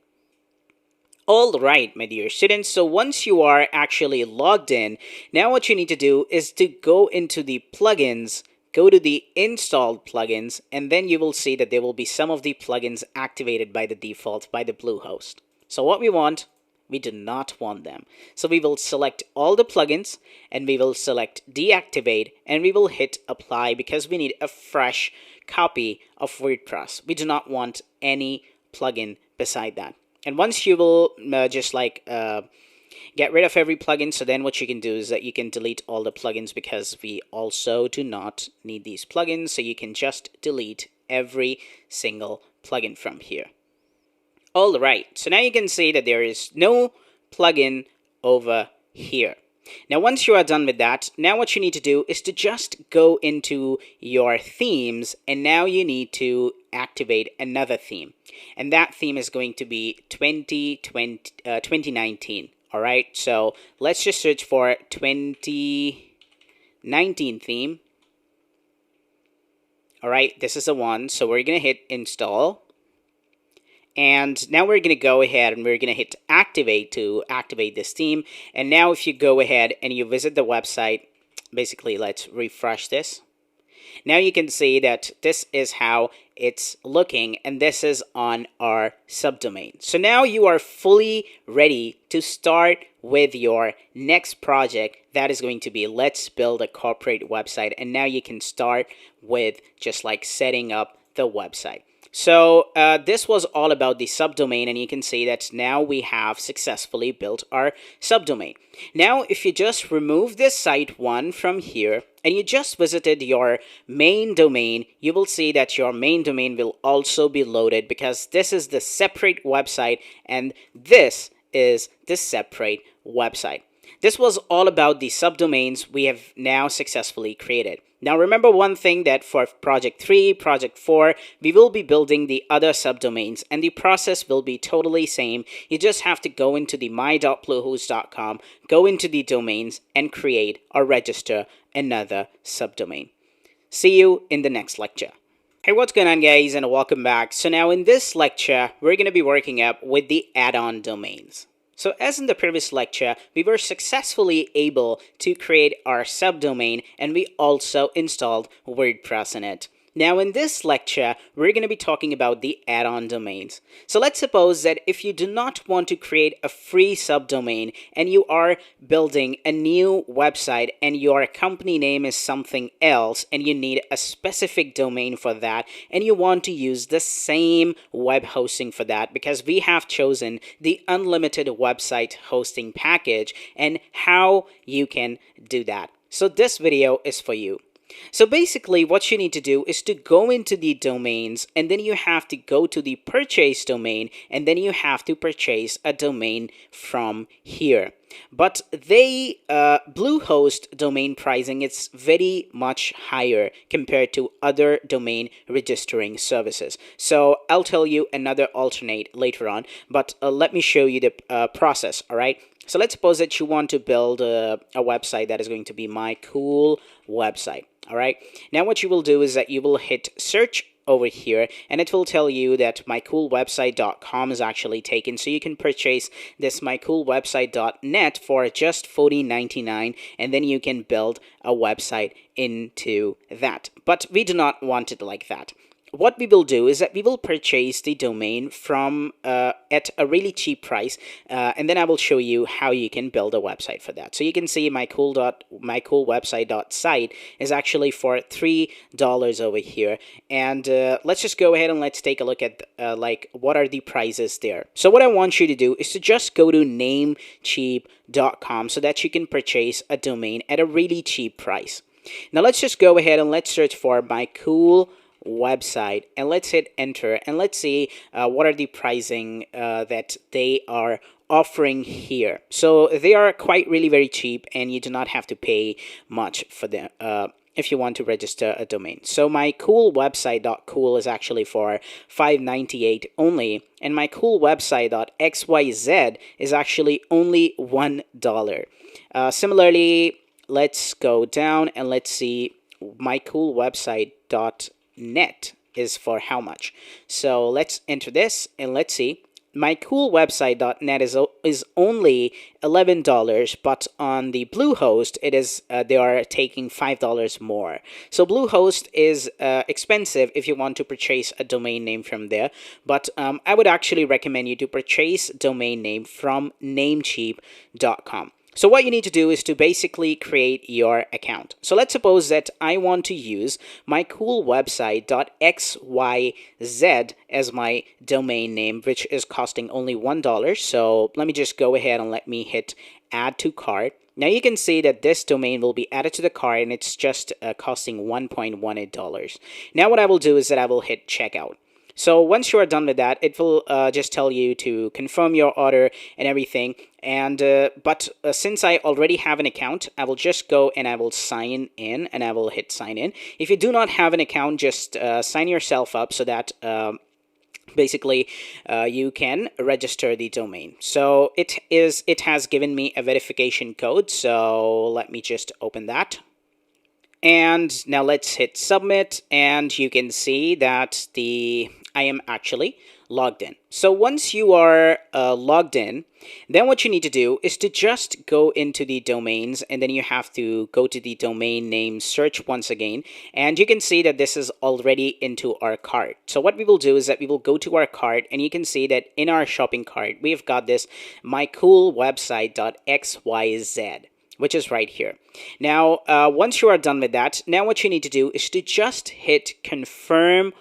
Alright, my dear students, so once you are actually logged in, now what you need to do is to go into the plugins, go to the installed plugins, and then you will see that there will be some of the plugins activated by the default by the Bluehost. So what we want, we do not want them. So we will select all the plugins and we will select deactivate and we will hit apply because we need a fresh copy of WordPress. We do not want any plugin beside that. And once you will just like get rid of every plugin, so then what you can do is that you can delete all the plugins, because we also do not need these plugins. So you can just delete every single plugin from here. All right, so now you can see that there is no plugin over here. Now, once you are done with that, now what you need to do is to just go into your themes, and now you need to activate another theme. And that theme is going to be 2019. All right, so let's just search for 2019 theme. All right, this is the one. So we're going to hit install. And now we're going to go ahead and we're going to hit activate to activate this theme. And now if you go ahead and you visit the website, basically let's refresh this. Now you can see that this is how it's looking, and this is on our subdomain. So now you are fully ready to start with your next project. That is going to be, let's build a corporate website. And now you can start with just like setting up the website. So this was all about the subdomain, and you can see that now we have successfully built our subdomain. Now, if you just remove this site one from here and you just visited your main domain, you will see that your main domain will also be loaded, because this is the separate website and this is the separate website. This was all about the subdomains we have now successfully created. Now remember one thing, that for project 3, project 4, we will be building the other subdomains, and the process will be totally same. You just have to go into the my.bluehost.com, go into the domains, and create or register another subdomain. See you in the next lecture. Hey, what's going on, guys, and welcome back. So now in this lecture, we're going to be working up with the add-on domains. So as in the previous lecture, we were successfully able to create our subdomain, and we also installed WordPress in it. Now in this lecture, we're going to be talking about the add-on domains. So let's suppose that if you do not want to create a free subdomain and you are building a new website and your company name is something else and you need a specific domain for that, and you want to use the same web hosting for that, because we have chosen the unlimited website hosting package and how you can do that. So this video is for you. So basically what you need to do is to go into the domains, and then you have to go to the purchase domain, and then you have to purchase a domain from here. But they Bluehost domain pricing is very much higher compared to other domain registering services. So I'll tell you another alternate later on, but let me show you the process. All right. So let's suppose that you want to build a website that is going to be my cool website. All right. Now what you will do is that you will hit search over here, and it will tell you that mycoolwebsite.com is actually taken, so you can purchase this mycoolwebsite.net for just $14.99, and then you can build a website into that. But we do not want it like that. What we will do is that we will purchase the domain from at a really cheap price, and then I will show you how you can build a website for that. So you can see mycoolwebsite.site is actually for $3 over here, and let's just go ahead and let's take a look at like what are the prices there. So what I want you to do is to just go to namecheap.com so that you can purchase a domain at a really cheap price. Now let's just go ahead and let's search for mycool website, and let's hit enter, and let's see what are the pricing that they are offering here. So they are quite really very cheap, and you do not have to pay much for them if you want to register a domain. So mycoolwebsite.cool is actually for $5.98 only, and mycoolwebsite.xyz is actually only $1. Similarly, let's go down and let's see mycoolwebsite.net is for how much. So let's enter this and let's see. mycoolwebsite.net is only $11, but on the Bluehost it is they are taking $5 more. So Bluehost is expensive if you want to purchase a domain name from there, but I would actually recommend you to purchase domain name from namecheap.com. So what you need to do is to basically create your account. So let's suppose that I want to use mycoolwebsite.xyz as my domain name, which is costing only $1. So let me just go ahead and let me hit add to cart. Now you can see that this domain will be added to the cart and it's just costing $1.18. Now what I will do is that I will hit checkout. So once you are done with that, it will just tell you to confirm your order and everything. And but since I already have an account, I will just go and I will sign in and I will hit sign in. If you do not have an account, just sign yourself up so that basically you can register the domain. So it has given me a verification code. So let me just open that. And now let's hit submit, and you can see that I am actually logged in. So once you are logged in, then what you need to do is to just go into the domains, and then you have to go to the domain name search once again, and you can see that this is already into our cart. So what we will do is that we will go to our cart, and you can see that in our shopping cart we've got this mycoolwebsite.xyz, which is right here. Now, once you are done with that, now what you need to do is to just hit confirm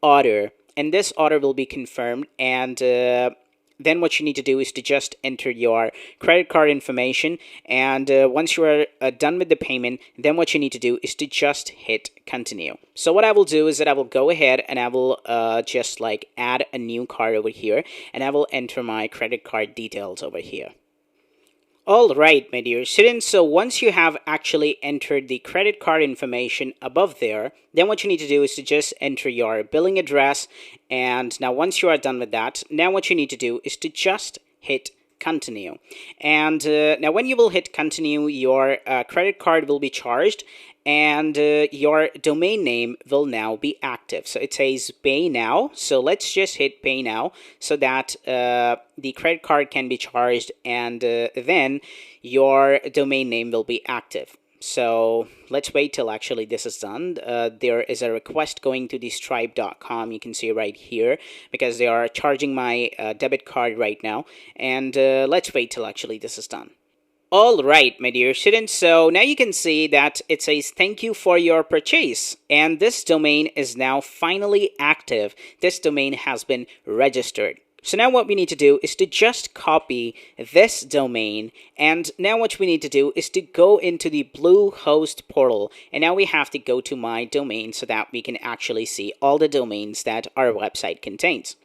order, and this order will be confirmed. And then what you need to do is to just enter your credit card information. And once you are done with the payment, then what you need to do is to just hit continue. So what I will do is that I will go ahead and I will just like add a new card over here, and I will enter my credit card details over here. Alright, my dear students, so once you have actually entered the credit card information above there, then what you need to do is to just enter your billing address. And now once you are done with that, now what you need to do is to just hit continue. And now when you will hit continue, your credit card will be charged, and your domain name will now be active. So it says pay now. So let's just hit pay now so that the credit card can be charged, and then your domain name will be active. So let's wait till actually this is done. There is a request going to the stripe.com. You can see right here because they are charging my debit card right now. And let's wait till actually this is done. Alright, my dear students, so now you can see that it says thank you for your purchase, and this domain is now finally active. This domain has been registered. So now what we need to do is to just copy this domain, and now what we need to do is to go into the Bluehost portal, and now we have to go to my domain so that we can actually see all the domains that our website contains.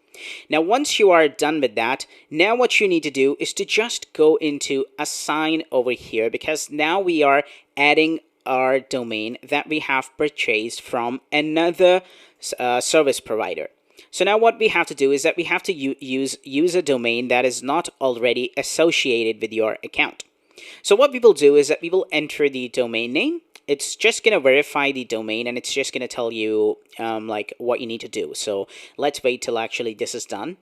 Now once you are done with that, now what you need to do is to just go into assign over here, because now we are adding our domain that we have purchased from another service provider. So now what we have to do is that we have to use a domain that is not already associated with your account. So what we will do is that we will enter the domain name. It's just going to verify the domain, and it's just going to tell you like what you need to do. So let's wait till actually this is done.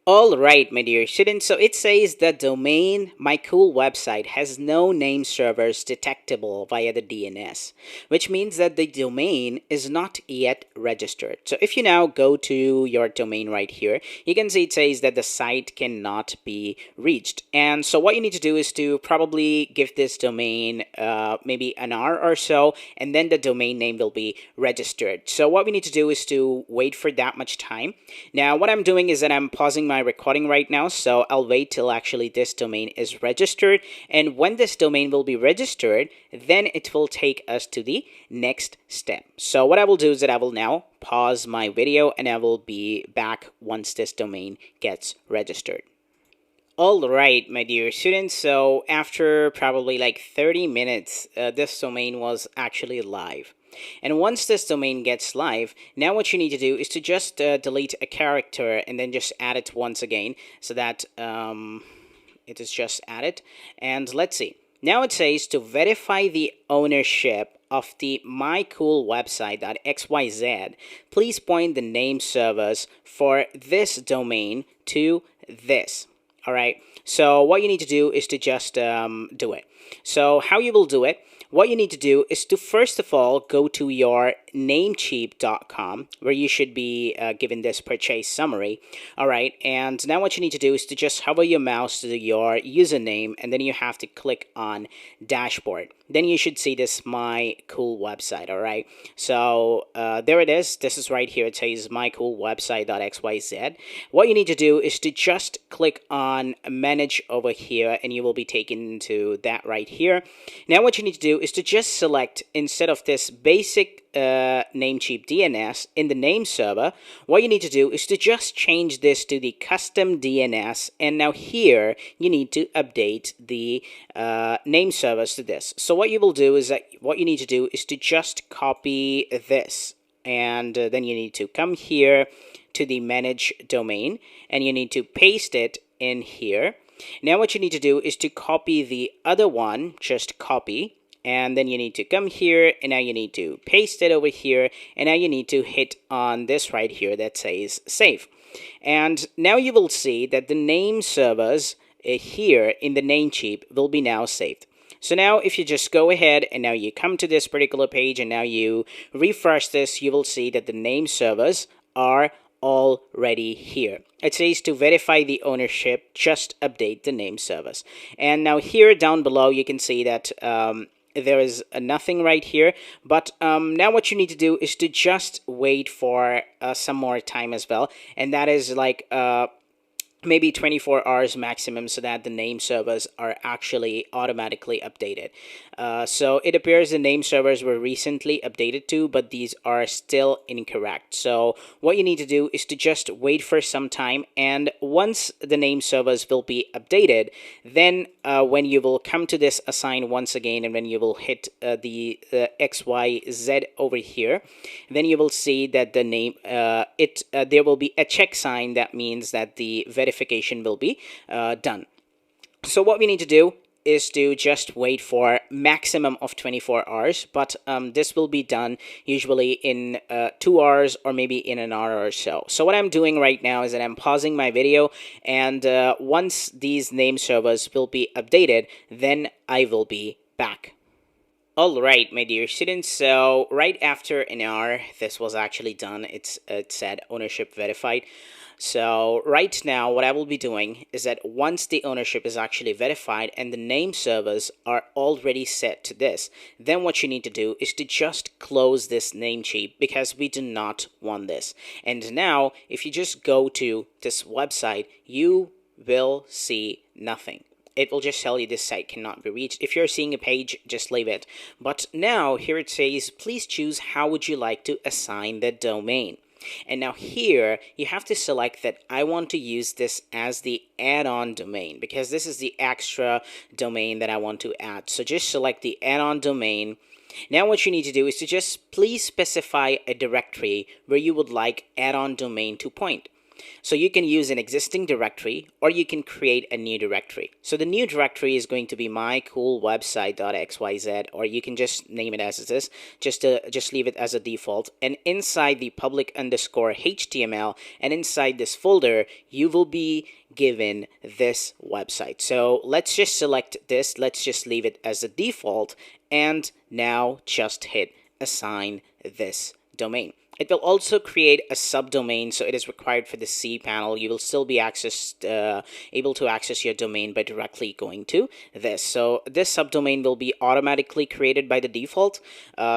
Alright, my dear students, so it says the domain mycoolwebsite has no name servers detectable via the DNS, which means that the domain is not yet registered. So if you now go to your domain right here, you can see it says that the site cannot be reached. And so what you need to do is to probably give this domain maybe an hour or so, and then the domain name will be registered. So what we need to do is to wait for that much time. Now what I'm doing is that I'm pausing my recording right now, so I'll wait till actually this domain is registered, and when this domain will be registered, then it will take us to the next step. So what I will do is that I will now pause my video, and I will be back once this domain gets registered. Alright, my dear students, so after probably like 30 minutes, this domain was actually live. And once this domain gets live, now what you need to do is to just delete a character and then just add it once again so that it is just added. And let's see. Now it says to verify the ownership of the mycoolwebsite.xyz, please point the name servers for this domain to this. All right. So what you need to do is to just do it. So how you will do it? what you need to do is to first of all go to your namecheap.com, where you should be given this purchase summary. All right, and now what you need to do is to just hover your mouse to your username, and then you have to click on dashboard. Then you should see this My Cool website. All right, so there it is. This is right here. It says mycoolwebsite.xyz. What you need to do is to just click on manage over here, and you will be taken into that right here. Now what you need to do is to just select, instead of this basic Namecheap DNS in the name server, what you need to do is to just change this to the custom DNS, and now here you need to update the name servers to this. So what you will do is that what you need to do is to just copy this, and then you need to come here to the manage domain, and you need to paste it in here. Now what you need to do is to copy the other one, just copy, and then you need to come here, and now you need to paste it over here, and now you need to hit on this right here that says save. And now you will see that the name servers here in the Namecheap will be now saved. So now if you just go ahead and now you come to this particular page and now you refresh this, you will see that the name servers are already here. It says to verify the ownership, just update the name servers. And now here down below you can see that there is nothing right here, but now what you need to do is to just wait for some more time as well, and that is like maybe 24 hours maximum, so that the name servers are actually automatically updated. So it appears the name servers were recently updated too, but these are still incorrect. So what you need to do is to just wait for some time, and once the name servers will be updated, then when you will come to this assign once again, and when you will hit the XYZ over here, then you will see that the name there will be a check sign. That means that the verification will be done. So what we need to do is to just wait for maximum of 24 hours, but this will be done usually in 2 hours or maybe in an hour or so. So what I'm doing right now is that I'm pausing my video, and once these name servers will be updated, then I will be back. Alright, my dear students, so right after an hour, this was actually done. It said ownership verified. So right now, what I will be doing is that once the ownership is actually verified and the name servers are already set to this, then what you need to do is to just close this Namecheap, because we do not want this. And now, if you just go to this website, you will see nothing. It will just tell you this site cannot be reached. If you're seeing a page, just leave it. But now here it says, please choose how would you like to assign the domain. And now here you have to select that I want to use this as the add-on domain, because this is the extra domain that I want to add. So just select the add-on domain. Now what you need to do is to just please specify a directory where you would like add-on domain to point. So you can use an existing directory, or you can create a new directory. So the new directory is going to be mycoolwebsite.xyz, or you can just name it as it is, just leave it as a default. And inside the public underscore HTML, and inside this folder, you will be given this website. So let's just select this. Let's just leave it as a default. And now just hit assign this domain. It will also create a subdomain, so it is required for the cPanel. You will still be able to access your domain by directly going to this. So this subdomain will be automatically created by the default.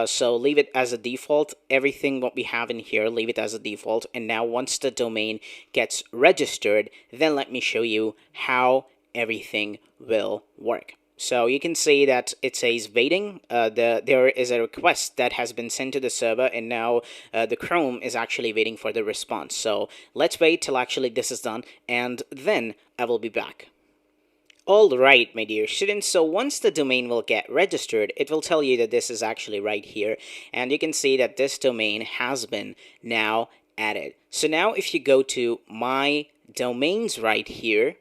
So leave it as a default. Everything what we have in here, leave it as a default. And now once the domain gets registered, then let me show you how everything will work. So you can see that it says waiting. There is a request that has been sent to the server, and now the Chrome is actually waiting for the response. So let's wait till actually this is done, and then I will be back. Alright, my dear students, so once the domain will get registered, it will tell you that this is actually right here, and you can see that this domain has been now added. So now if you go to My Domains right here,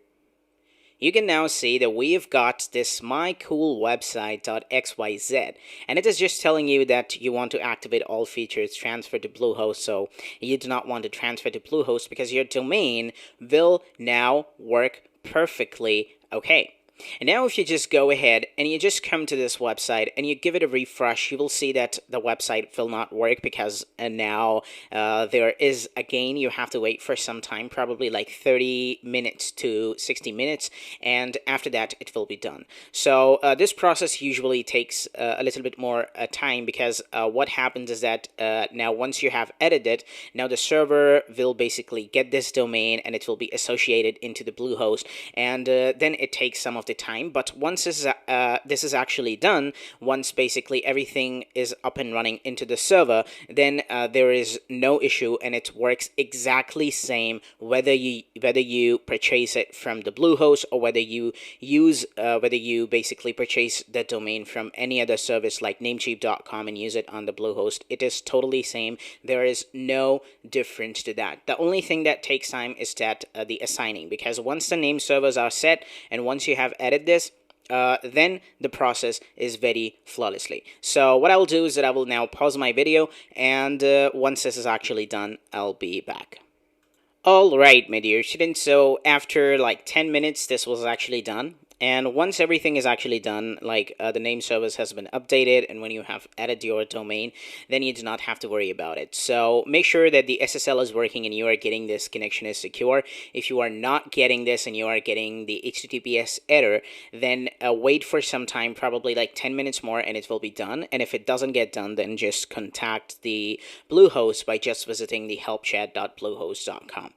you can now see that we've got this mycoolwebsite.xyz, and it is just telling you that you want to activate all features, transfer to Bluehost. So you do not want to transfer to Bluehost because your domain will now work perfectly okay. And now if you just go ahead and you just come to this website and you give it a refresh, you will see that the website will not work because now there is, again, you have to wait for some time, probably like 30 minutes to 60 minutes, and after that it will be done. So this process usually takes a little bit more time because what happens is that now once you have edited, now the server will basically get this domain and it will be associated into the Bluehost, and then it takes some of the time. But once this is actually done, once basically everything is up and running into the server, then there is no issue and it works exactly same whether you purchase it from the Bluehost or whether you basically purchase the domain from any other service like namecheap.com and use it on the Bluehost. It is totally same. There is no difference to that. The only thing that takes time is that the assigning, because once the name servers are set and once you have added this, then the process is very flawlessly. So what I'll do is that I will now pause my video, and once this is actually done, I'll be back. Alright, my dear students, so after like 10 minutes, this was actually done. And once everything is actually done, like the name service has been updated, and when you have added your domain, then you do not have to worry about it. So make sure that the SSL is working and you are getting this connection is secure. If you are not getting this and you are getting the HTTPS error, then wait for some time, probably like 10 minutes more, and it will be done. And if it doesn't get done, then just contact the Bluehost by just visiting the helpchat.bluehost.com.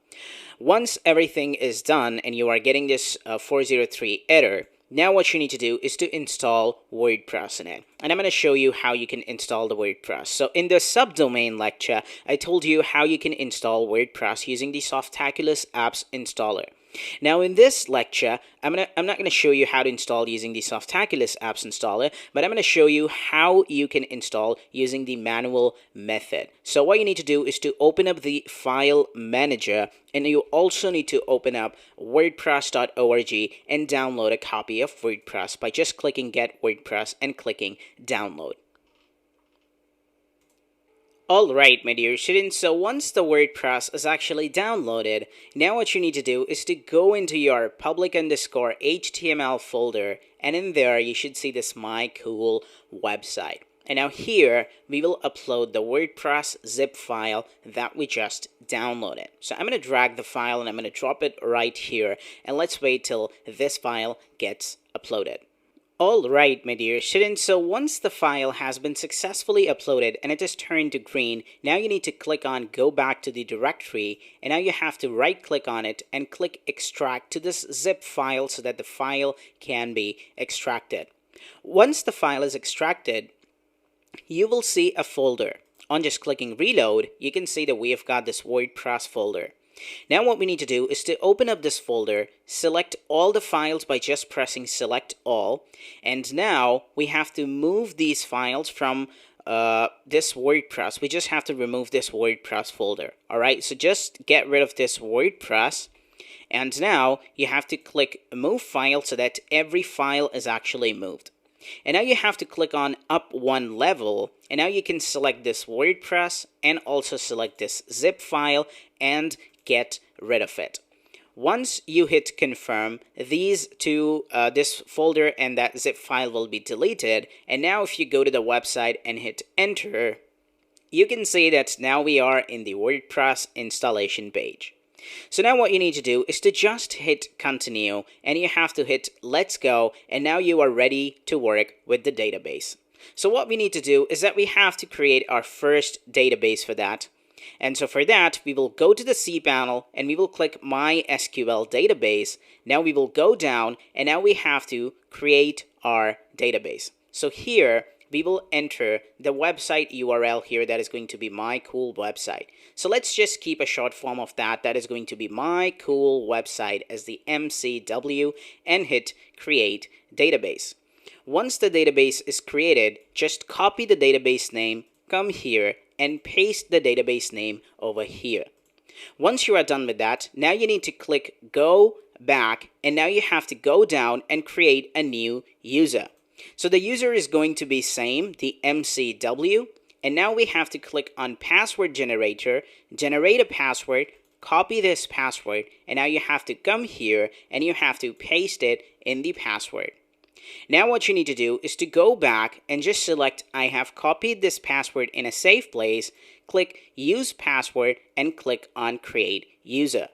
Once everything is done and you are getting this 403 error, now what you need to do is to install WordPress in it. And I'm going to show you how you can install the WordPress. So in the subdomain lecture, I told you how you can install WordPress using the Softaculous Apps Installer. Now in this lecture, I'm not going to show you how to install using the Softaculous Apps Installer, but I'm going to show you how you can install using the manual method. So what you need to do is to open up the file manager, and you also need to open up wordpress.org and download a copy of WordPress by just clicking Get WordPress and clicking Download. Alright, my dear students, so once the WordPress is actually downloaded, now what you need to do is to go into your public_HTML folder, and in there you should see this My Cool website. And now here we will upload the WordPress zip file that we just downloaded. So I'm going to drag the file and I'm going to drop it right here, and let's wait till this file gets uploaded. Alright, my dear students, so once the file has been successfully uploaded and it is turned to green, now you need to click on Go Back to the Directory, and now you have to right click on it and click Extract to this zip file so that the file can be extracted. Once the file is extracted, you will see a folder. On just clicking Reload, you can see that we have got this WordPress folder. Now what we need to do is to open up this folder, select all the files by just pressing Select All, and now we have to move these files from this WordPress. We just have to remove this WordPress folder. Alright, so just get rid of this WordPress, and now you have to click Move File so that every file is actually moved. And now you have to click on Up One Level, and now you can select this WordPress and also select this zip file and get rid of it. Once you hit confirm, these two, this folder and that zip file will be deleted. And now if you go to the website and hit enter, you can see that now we are in the WordPress installation page. So now what you need to do is to just hit continue, and you have to hit let's go, and now you are ready to work with the database. So what we need to do is that we have to create our first database for that. And so for that, we will go to the cPanel and we will click MySQL database. Now we will go down, and now we have to create our database. So here we will enter the website URL here that is going to be My Cool website. So let's just keep a short form of that. That is going to be My Cool website as the MCW, and hit create database. Once the database is created, just copy the database name, come here, and paste the database name over here. Once you are done with that, now you need to click Go Back, and now you have to go down and create a new user. So the user is going to be same, the MCW, and now we have to click on Password Generator, generate a password, copy this password, and now you have to come here and you have to paste it in the password. Now what you need to do is to go back and just select I have copied this password in a safe place, click use password and click on create user.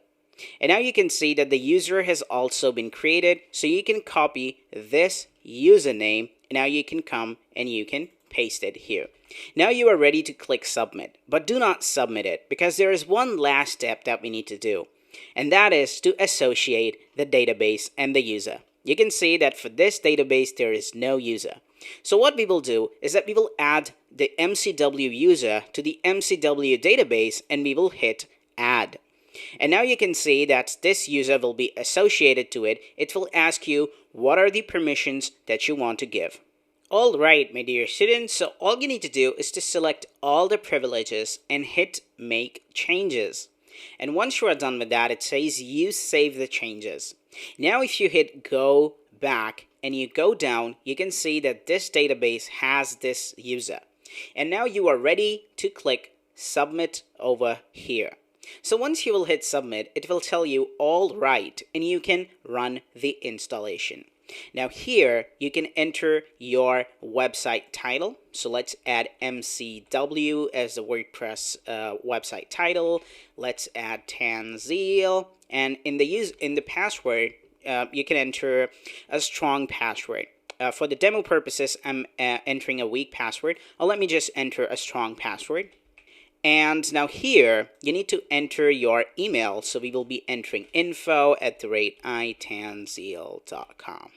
And now you can see that the user has also been created, so you can copy this username and now you can come and you can paste it here. Now you are ready to click submit, but do not submit it because there is one last step that we need to do, and that is to associate the database and the user. You can see that for this database there is no user. So what we will do is that we will add the MCW user to the MCW database and we will hit add. And now you can see that this user will be associated to it. It will ask you what are the permissions that you want to give. Alright, my dear students, so all you need to do is to select all the privileges and hit make changes. And once you are done with that, it says you save the changes. Now if you hit go back and you go down, you can see that this database has this user. And now you are ready to click submit over here. So once you will hit submit, it will tell you all right and you can run the installation. Now here you can enter your website title. So let's add MCW as the WordPress website title. Let's add Tanzil, and in the password you can enter a strong password. For the demo purposes, I'm entering a weak password. Let me just enter a strong password. And now here, you need to enter your email. So we will be entering info@itanzil.com.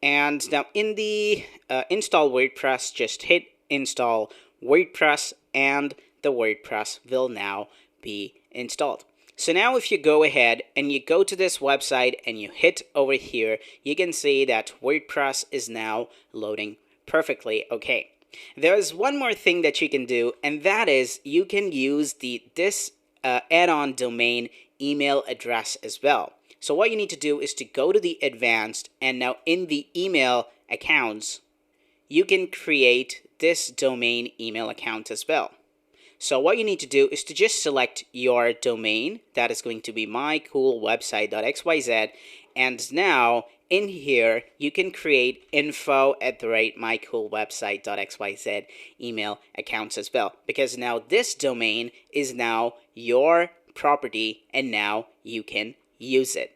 And now in the install WordPress, just hit install WordPress and the WordPress will now be installed. So now if you go ahead and you go to this website and you hit over here, you can see that WordPress is now loading perfectly okay. There's one more thing that you can do, and that is you can use this add-on domain email address as well. So what you need to do is to go to the advanced, and now in the email accounts, you can create this domain email account as well. So what you need to do is to just select your domain. That is going to be mycoolwebsite.xyz, and now in here, you can create info@mycoolwebsite.xyz email accounts as well, because now this domain is now your property and now you can use it.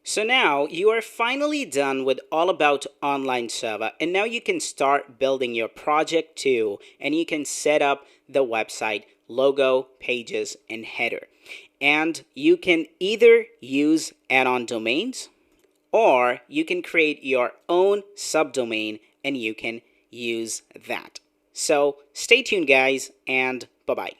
So now you are finally done with all about online server, and now you can start building your project too, and you can set up the website logo, pages, and header. And you can either use add-on domains, or you can create your own subdomain and you can use that. So stay tuned, guys, and bye-bye.